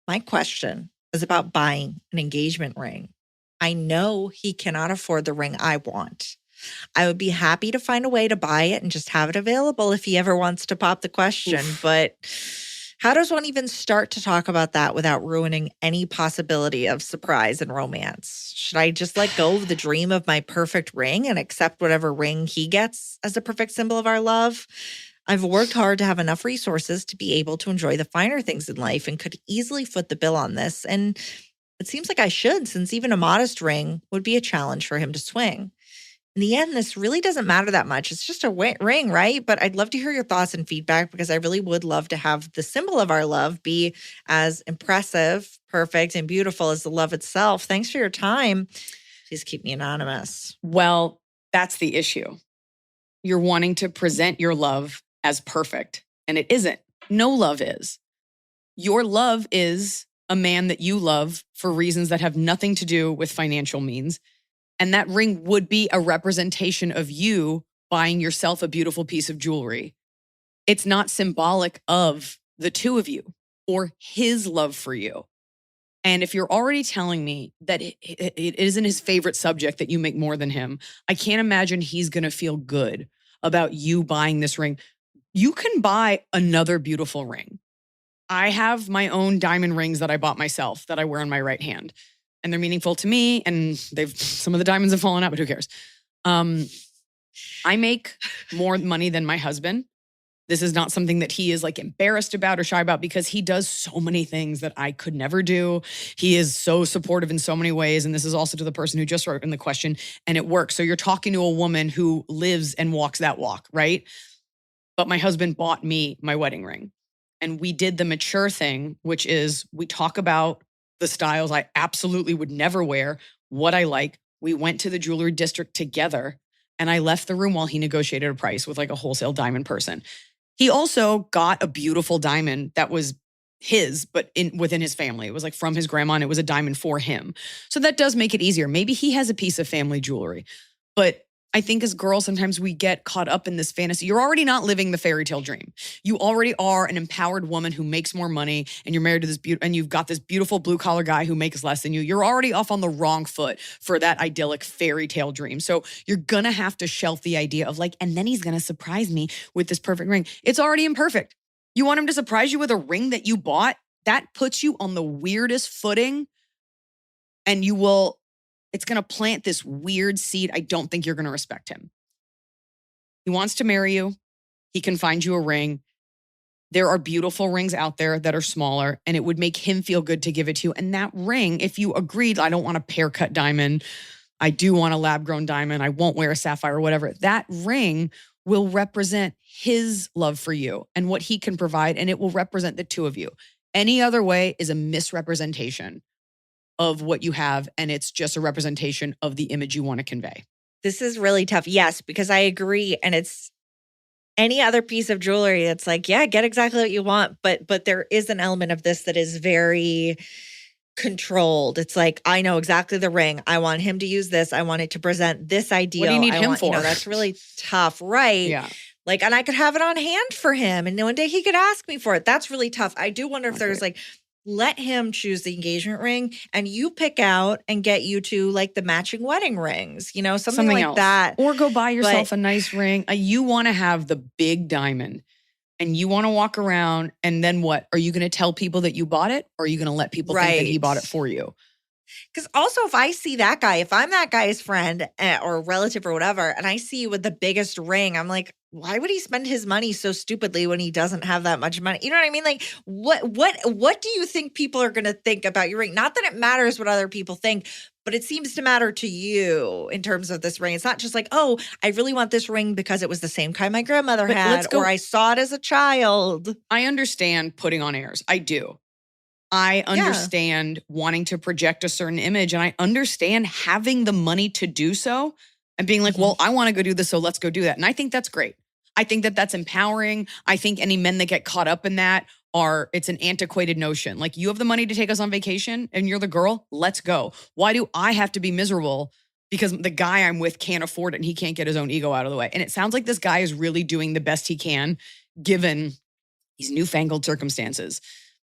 My question is about buying an engagement ring. I know he cannot afford the ring I want. I would be happy to find a way to buy it and just have it available if he ever wants to pop the question, but how does one even start to talk about that without ruining any possibility of surprise and romance? Should I just let go of the dream of my perfect ring and accept whatever ring he gets as a perfect symbol of our love? I've worked hard to have enough resources to be able to enjoy the finer things in life and could easily foot the bill on this. And it seems like I should, since even a modest ring would be a challenge for him to swing. In the end, this really doesn't matter that much. It's just a ring, right? But I'd love to hear your thoughts and feedback because I really would love to have the symbol of our love be as impressive, perfect, and beautiful as the love itself. Thanks for your time. Please keep me anonymous. Well, that's the issue. You're wanting to present your love as perfect, and it isn't. No love is. Your love is a man that you love for reasons that have nothing to do with financial means. And that ring would be a representation of you buying yourself a beautiful piece of jewelry. It's not symbolic of the two of you or his love for you. And if you're already telling me that it isn't his favorite subject that you make more than him, I can't imagine he's going to feel good about you buying this ring. You can buy another beautiful ring. I have my own diamond rings that I bought myself that I wear on my right hand. And they're meaningful to me, and some of the diamonds have fallen out, but who cares? I make more money than my husband. This is not something that he is like embarrassed about or shy about because he does so many things that I could never do. He is so supportive in so many ways. And this is also to the person who just wrote in the question, and it works. So you're talking to a woman who lives and walks that walk, right? But my husband bought me my wedding ring. And we did the mature thing, which is we talk about the styles I absolutely would never wear, what I like. We went to the jewelry district together, and I left the room while he negotiated a price with like a wholesale diamond person. He also got a beautiful diamond that was his, but within his family. It was like from his grandma, and it was a diamond for him. So that does make it easier. Maybe he has a piece of family jewelry, but I think as girls, sometimes we get caught up in this fantasy. You're already not living the fairy tale dream. You already are an empowered woman who makes more money, and you're married to this and you've got this beautiful blue collar guy who makes less than you. You're already off on the wrong foot for that idyllic fairy tale dream. So you're gonna have to shelf the idea of like, and then he's gonna surprise me with this perfect ring. It's already imperfect. You want him to surprise you with a ring that you bought? That puts you on the weirdest footing, and it's going to plant this weird seed. I don't think you're going to respect him. He wants to marry you. He can find you a ring. There are beautiful rings out there that are smaller, and it would make him feel good to give it to you. And that ring, if you agreed, I don't want a pear cut diamond. I do want a lab grown diamond. I won't wear a sapphire or whatever. That ring will represent his love for you and what he can provide, and it will represent the two of you. Any other way is a misrepresentation of what you have, and it's just a representation of the image you want to convey. This is really tough. Yes, because I agree. And it's any other piece of jewelry. It's like, yeah, get exactly what you want. But there is an element of this that is very controlled. It's like, I know exactly the ring. I want him to use this. I want it to present this ideal. What do you need him for? That's really tough. Right. Yeah. Like, and I could have it on hand for him. And one day he could ask me for it. That's really tough. I do wonder if there's like, let him choose the engagement ring and you pick out and get you to like the matching wedding rings, something like else. that. Or go buy yourself a nice ring. You want to have the big diamond and you want to walk around, and then what? Are you going to tell people that you bought it, or are you going to let people think that he bought it for you? Because also, if I see that guy, if I'm that guy's friend or relative or whatever, and I see you with the biggest ring, I'm like, why would he spend his money so stupidly when he doesn't have that much money? You know what I mean? Like, what do you think people are going to think about your ring? Not that it matters what other people think, but it seems to matter to you in terms of this ring. It's not just like, oh, I really want this ring because it was the same kind my grandmother had, or I saw it as a child. I understand putting on airs. I do. I understand wanting to project a certain image, and I understand having the money to do so and being like, well, I want to go do this, so let's go do that. And I think that's great. I think that that's empowering. I think any men that get caught up in that it's an antiquated notion. Like, you have the money to take us on vacation and you're the girl, let's go. Why do I have to be miserable because the guy I'm with can't afford it and he can't get his own ego out of the way? And it sounds like this guy is really doing the best he can given these newfangled circumstances.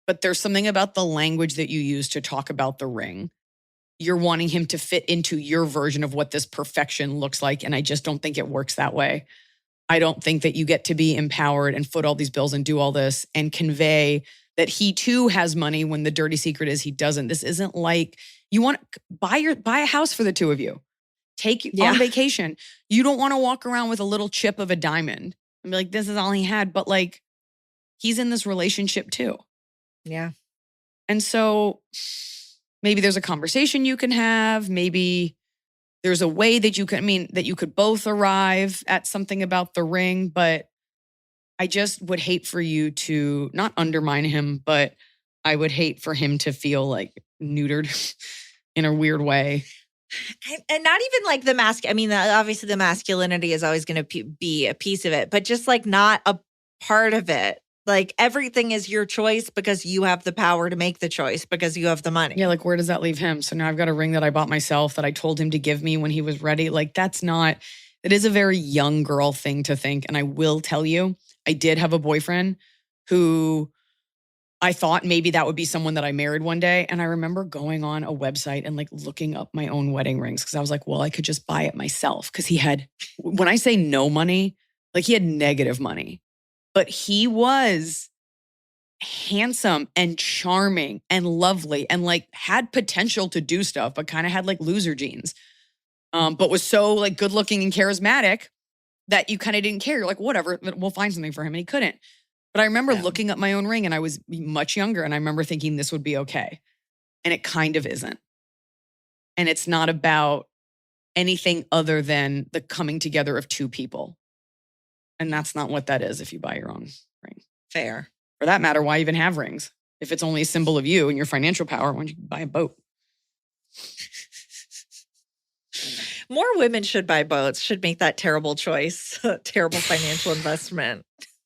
But there's something about the language that you use to talk about the ring. You're wanting him to fit into your version of what this perfection looks like. And I just don't think it works that way. I don't think that you get to be empowered and foot all these bills and do all this and convey that he too has money when the dirty secret is he doesn't. This isn't like you want to buy a house for the two of you. Take you on vacation. You don't want to walk around with a little chip of a diamond and be like, this is all he had. But like, he's in this relationship too. Yeah. And so maybe there's a conversation you can have. Maybe there's a way that you could both arrive at something about the ring. But I just would hate for you to not undermine him, but I would hate for him to feel like neutered in a weird way. And not even like obviously the masculinity is always going to be a piece of it, but just like not a part of it. Like, everything is your choice because you have the power to make the choice because you have the money. Yeah, like, where does that leave him? So now I've got a ring that I bought myself that I told him to give me when he was ready. Like, it is a very young girl thing to think. And I will tell you, I did have a boyfriend who I thought maybe that would be someone that I married one day. And I remember going on a website and like looking up my own wedding rings because I was like, well, I could just buy it myself. Because he had, when I say no money, like he had negative money. But he was handsome and charming and lovely and like had potential to do stuff, but kind of had like loser genes. But was so like good looking and charismatic that you kind of didn't care. You're like, whatever, we'll find something for him. And he couldn't. But I remember looking up my own ring and I was much younger. And I remember thinking this would be okay. And it kind of isn't. And it's not about anything other than the coming together of two people. And that's not what that is if you buy your own ring. Fair. For that matter, why even have rings? If it's only a symbol of you and your financial power, why don't you buy a boat? More women should buy boats, should make that terrible choice, terrible financial investment.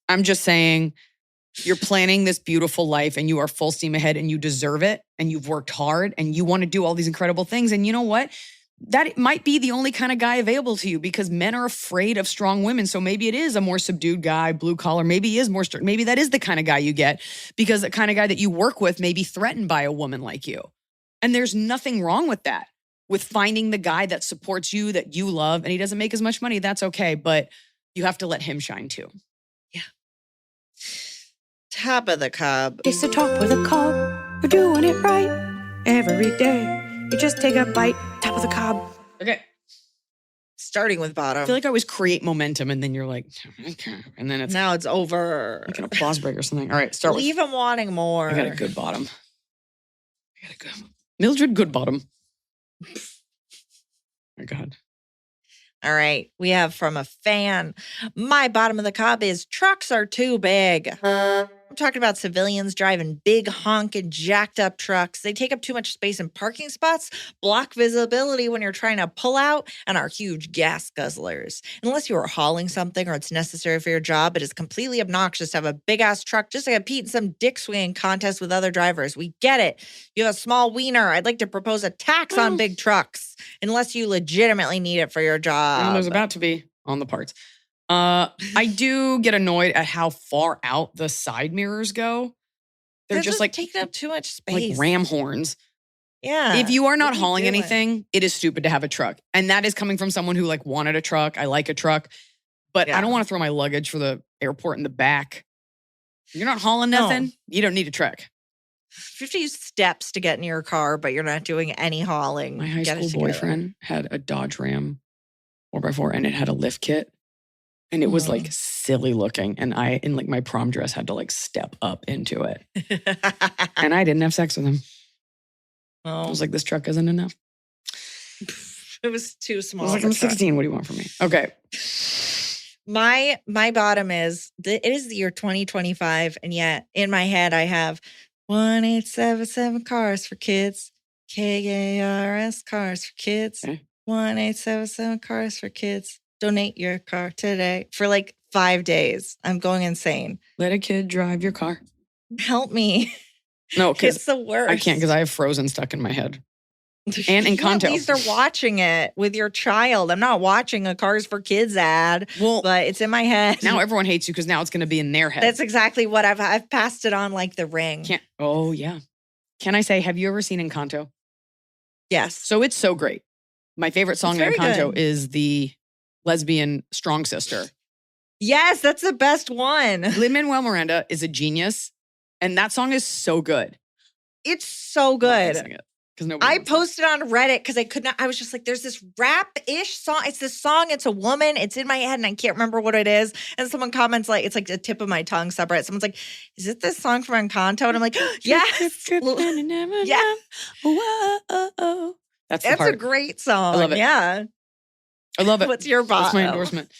I'm just saying, you're planning this beautiful life and you are full steam ahead and you deserve it and you've worked hard and you want to do all these incredible things. And you know what? That might be the only kind of guy available to you because men are afraid of strong women. So maybe it is a more subdued guy, blue collar. Maybe he is more strict. Maybe that is the kind of guy you get because the kind of guy that you work with may be threatened by a woman like you. And there's nothing wrong with that, with finding the guy that supports you, that you love, and he doesn't make as much money. That's okay. But you have to let him shine too. Yeah. Top of the cob. It's the top of the cob. We're doing it right every day. You just take a bite, top of the cob. Okay. starting with bottom. I feel like I always create momentum and then you're like, okay. And then it's now it's over. like an applause break or something. All right, start Leave with. him wanting more. I got a good bottom. Mildred Goodbottom. My God. All right. We have from a fan. My bottom of the cob is trucks are too big. I'm talking about civilians driving big honking jacked up trucks. They take up too much space in parking spots, block visibility when you're trying to pull out, and are huge gas guzzlers. Unless you are hauling something or it's necessary for your job, it is completely obnoxious to have a big ass truck just to compete in some dick swinging contest with other drivers. We get it. You have a small wiener. I'd like to propose a tax on big trucks, unless you legitimately need it for your job. Well, there's about to be on the parts. I do get annoyed at how far out the side mirrors go. They're just like taking up too much space. like ram horns. Yeah. If you are not What are you hauling doing? anything, it is stupid to have a truck. And that is coming from someone who like wanted a truck. I like a truck, but Yeah. I don't want to throw my luggage for the airport in the back. You're not hauling No. nothing. You don't need a truck. You have to use steps to get in your car, but you're not doing any hauling. My high Get it school together. boyfriend had a Dodge Ram 4x4 and it had a lift kit. And it was Mhm. like silly looking. And I, in like my prom dress, had to like step up into it. And I didn't have sex with him. I Oh, was like, this truck isn't enough. it was too I small. was like, of a I'm truck. 16. What do you want from me? Okay. My bottom is it is the year 2025, and yet in my head I have 1877 cars for kids, KARS cars for kids, Okay. 1877 cars for kids. Donate your car today for like 5 days. I'm going insane. Let a kid drive your car. Help me. No, It's because the worst. I can't because I have Frozen stuck in my head. And You Encanto. At least are watching it with your child. I'm not watching a Cars for Kids ad, Well, but it's in my head. now everyone hates you because now it's going to be in their head. That's exactly what I've passed it on like the ring. Oh, yeah. Can I say, have you ever seen Encanto? Yes. So it's so great. My favorite song in very Encanto good. is the lesbian strong sister. Yes, that's the best one. Lin-Manuel Miranda is a genius. And that song is so good. It's so I'm not gonna good. sing it, 'cause nobody I wants it. posted on Reddit because I could not. I was just like, there's this rap-ish song. It's this song. It's a woman. It's in my head and I can't remember what it is. And someone comments like, it's like the tip of my tongue subreddit. Someone's like, is it this song from Encanto? And I'm like, yes. Yeah. Whoa. That's the That's part. a great song. I love it. Yeah. I love it. What's your bottom? That's my endorsement.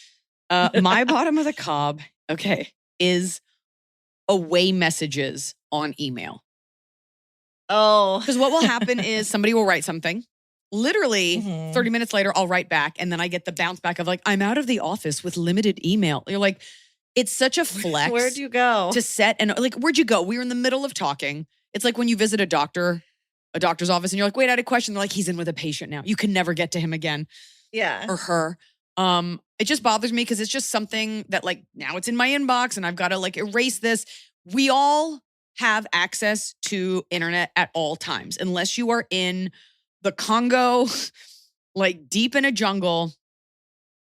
My bottom of the cob, okay, is away messages on email. Oh. Because what will happen is somebody will write something. Literally Mhm. 30 minutes later, I'll write back and then I get the bounce back of like, I'm out of the office with limited email. You're like, it's such a flex Where'd you go? to set. And like, where'd you go? We were in the middle of talking. It's like when you visit a doctor's office and you're like, wait, I had a question. They're like, he's in with a patient now. You can never get to him again Yeah. or her. It just bothers me because it's just something that like now it's in my inbox and I've got to like erase this. We all have access to internet at all times, unless you are in the Congo, like deep in a jungle,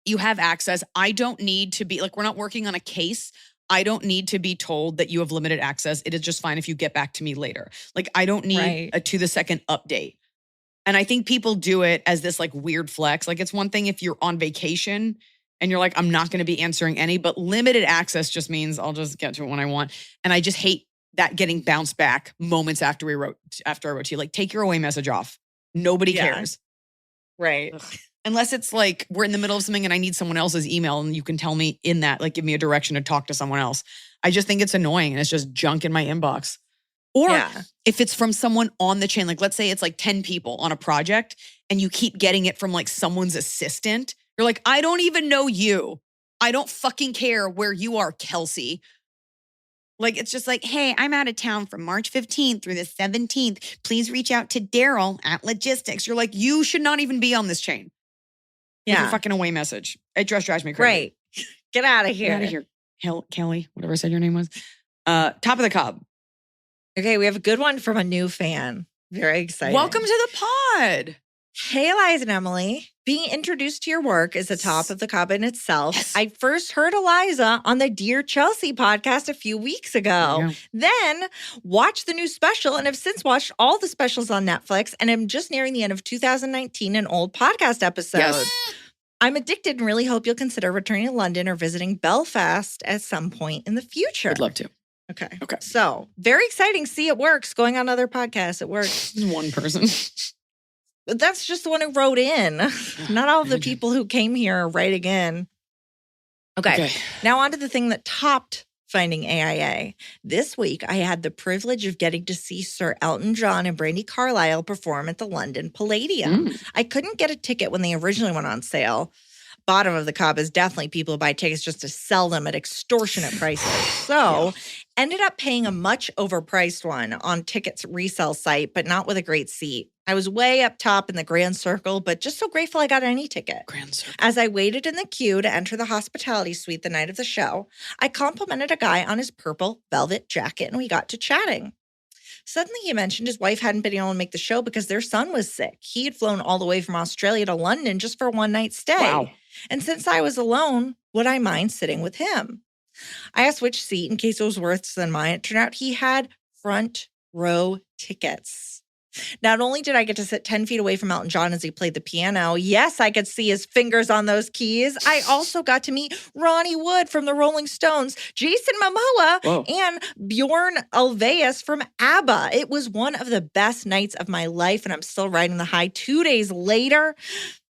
you have access. I don't need to be like, we're not working on a case. I don't need to be told that you have limited access. It is just fine if you get back to me later. Like I don't need Right. a to the second update. And I think people do it as this like weird flex. Like it's one thing if you're on vacation and you're like, I'm not going to be answering any, but limited access just means I'll just get to it when I want. And I just hate that getting bounced back moments after I wrote to you. Like take your away message off. Nobody Yeah. cares. Right. Unless it's like we're in the middle of something and I need someone else's email and you can tell me in that, like give me a direction to talk to someone else. I just think it's annoying and it's just junk in my inbox. Or Yeah. if it's from someone on the chain, like let's say it's like 10 people on a project and you keep getting it from like someone's assistant. You're like, I don't even know you. I don't fucking care where you are, Kelsey. Like, it's just like, hey, I'm out of town from March 15th through the 17th. Please reach out to Daryl at Logistics. You're like, you should not even be on this chain. With your Yeah. fucking away message. It just drives me crazy. Right. Get out of Get here. out of here. Kelly, whatever I said your name was. Top of the cob. Okay, we have a good one from a new fan. Very exciting. Welcome to the pod. Hey, Eliza and Emily. Being introduced to your work is the top of the cob in itself. Yes. I first heard Eliza on the Dear Chelsea podcast a few weeks ago. There you Then watched the new special and have since watched all the specials on Netflix and am just nearing the end of 2019, an old podcast episode. Yes. I'm addicted and really hope you'll consider returning to London or visiting Belfast at some point in the future. I'd love to. Okay. Okay. So very exciting. See, it works. Going on other podcasts, it works. One person. But that's just the one who wrote in. Not all of the people who came here are writing in. Okay. Now on to the thing that topped finding AIA. This week, I had the privilege of getting to see Sir Elton John and Brandi Carlile perform at the London Palladium. I couldn't get a ticket when they originally went on sale. Bottom of the cob is definitely people who buy tickets just to sell them at extortionate prices. So ended up paying a much overpriced one on tickets resale site, but not with a great seat. I was way up top in the Grand Circle, but just so grateful I got any ticket. Grand Circle. As I waited in the queue to enter the hospitality suite the night of the show, I complimented a guy on his purple velvet jacket and we got to chatting. Suddenly he mentioned his wife hadn't been able to make the show because their son was sick. He had flown all the way from Australia to London just for a one-night stay. Wow. And since I was alone, would I mind sitting with him? I asked which seat in case it was worse than mine. It turned out he had front row tickets. Not only did I get to sit 10 feet away from Elton John as he played the piano, yes, I could see his fingers on those keys. I also got to meet Ronnie Wood from the Rolling Stones, Jason Momoa, and Bjorn Ulvaeus from ABBA. It was one of the best nights of my life, and I'm still riding the high 2 days later.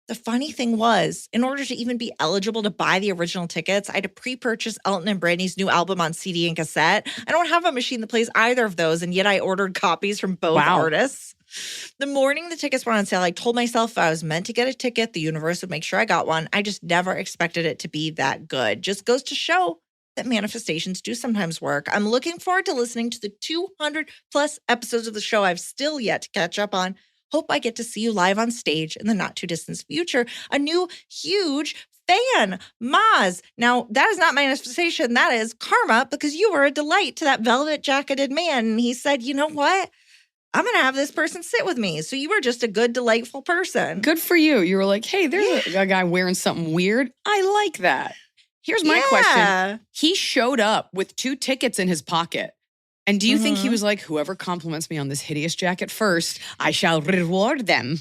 The funny thing was, in order to even be eligible to buy the original tickets, I had to pre-purchase Elton and Brandy's new album on CD and cassette. I don't have a machine that plays either of those, and yet I ordered copies from both artists. The morning the tickets were on sale, I told myself if I was meant to get a ticket, the universe would make sure I got one. I just never expected it to be that good. Just goes to show that manifestations do sometimes work. I'm looking forward to listening to the 200 plus episodes of the show I've still yet to catch up on. Hope I get to see you live on stage in the not too distant future. A new huge fan, Maz. Now, that is not manifestation. That is karma because you were a delight to that velvet jacketed man. And he said, you know what? I'm going to have this person sit with me. So you were just a good, delightful person. Good for you. You were like, hey, there's a guy wearing something weird. I like that. Here's my question. He showed up with 2 tickets in his pocket. And do you think he was like, whoever compliments me on this hideous jacket first, I shall reward them?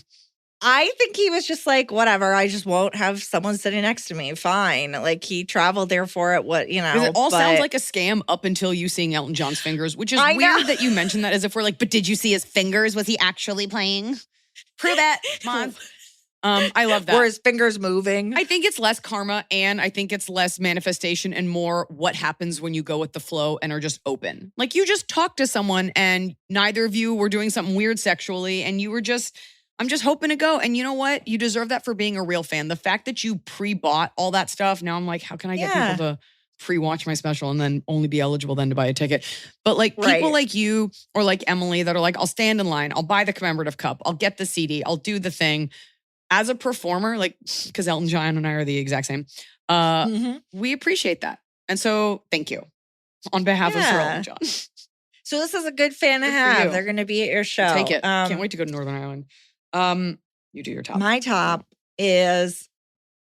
I think he was just like, whatever, I just won't have someone sitting next to me. Fine. Like he traveled there for it, It all sounds like a scam up until you seeing Elton John's fingers, which is weird that you mentioned that as if we're like, but did you see his fingers? Was he actually playing? Prove it, Mom. I love that. Were his fingers moving? I think it's less karma and I think it's less manifestation and more what happens when you go with the flow and are just open. Like you just talked to someone and neither of you were doing something weird sexually and you were just, I'm just hoping to go. And you know what? You deserve that for being a real fan. The fact that you pre-bought all that stuff, now I'm like, how can I get people to pre-watch my special and then only be eligible then to buy a ticket? But like people like you or like Emily that are like, I'll stand in line, I'll buy the commemorative cup, I'll get the CD, I'll do the thing. As a performer, like, because Elton John and I are the exact same, we appreciate that. And so thank you on behalf of Sir Elton John. So this is a good fan to have. They're going to be at your show. Take it. Can't wait to go to Northern Ireland. You do your top. My top is,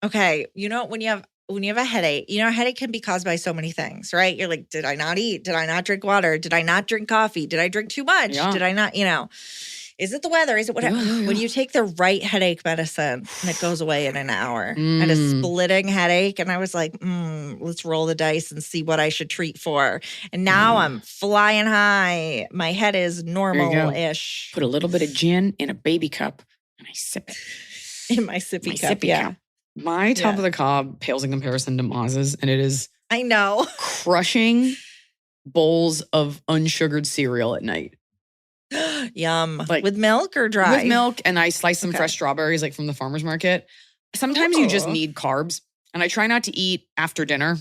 okay, you know, when you have a headache, a headache can be caused by so many things, right? You're like, did I not eat? Did I not drink water? Did I not drink coffee? Did I drink too much? Did I not, is it the weather? Is it whatever? When you take the right headache medicine and it goes away in an hour. I had a splitting headache and I was like, let's roll the dice and see what I should treat for. And now I'm flying high. My head is normal-ish. Put a little bit of gin in a baby cup and I sip it. In my sippy cup, My top of the cob pales in comparison to Maz's and it is I know. crushing bowls of unsugared cereal at night. Yum. Like, with milk or dry? With milk, and I slice some fresh strawberries like from the farmer's market. Sometimes you just need carbs, and I try not to eat after dinner.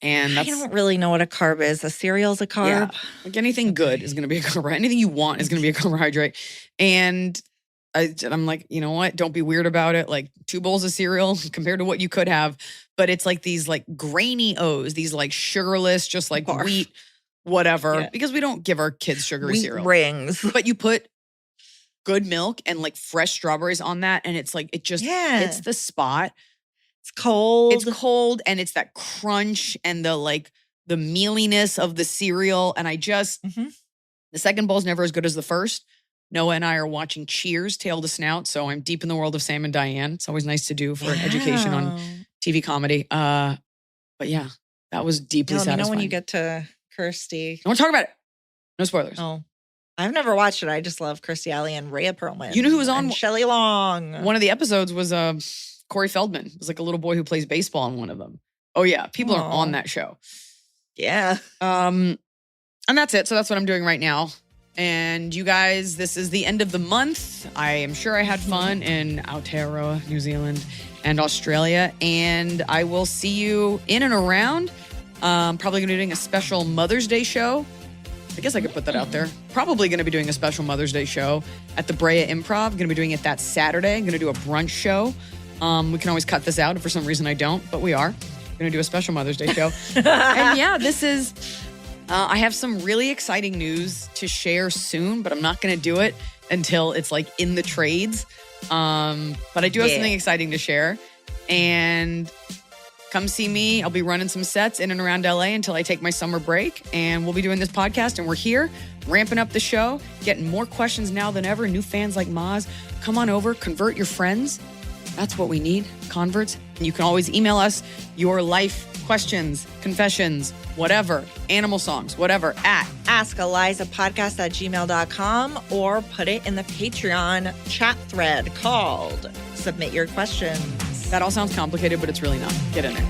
And I don't really know what a carb is. A cereal's a carb? Yeah. Like anything good is going to be a carbohydrate. Anything you want is going to be a carbohydrate. And I'm like, you know what? Don't be weird about it. Like 2 bowls of cereal compared to what you could have. But it's like these like grainy O's, these like sugarless, just like wheat, whatever. Because we don't give our kids sugary wheat cereal. Rings. But you put good milk and like fresh strawberries on that. And it's like, it just hits the spot. It's cold. It's cold and it's that crunch and the like the mealiness of the cereal. And I just, the second bowl is never as good as the first. Noah and I are watching Cheers, Tail to Snout. So I'm deep in the world of Sam and Diane. It's always nice to do for an education on TV comedy. But yeah, that was deeply satisfying. You know when you get to Kirstie. I want to talk about it. No spoilers. Oh, I've never watched it. I just love Kirstie Alley and Rhea Perlman. You know who was on? Shelley Long. One of the episodes was Corey Feldman. It was like a little boy who plays baseball in one of them. Oh yeah, people are on that show. Yeah. And that's it. So that's what I'm doing right now. And you guys, this is the end of the month. I am sure I had fun in Aotearoa, New Zealand, and Australia. And I will see you in and around. Probably going to be doing a special Mother's Day show. I guess I could put that out there. Probably going to be doing a special Mother's Day show at the Brea Improv. Going to be doing it that Saturday. I'm going to do a brunch show. We can always cut this out if for some reason I don't, but we are going to do a special Mother's Day show. And yeah, this is... I have some really exciting news to share soon, but I'm not going to do it until it's like in the trades. But I do have something exciting to share. And come see me. I'll be running some sets in and around LA until I take my summer break. And we'll be doing this podcast. And we're here, ramping up the show, getting more questions now than ever. New fans like Maz. Come on over, convert your friends. That's what we need, converts. And you can always email us your life questions, confessions, whatever, animal songs, whatever, at AskElizaPodcast@gmail.com or put it in the Patreon chat thread called Submit Your Questions. That all sounds complicated, but it's really not. Get in there.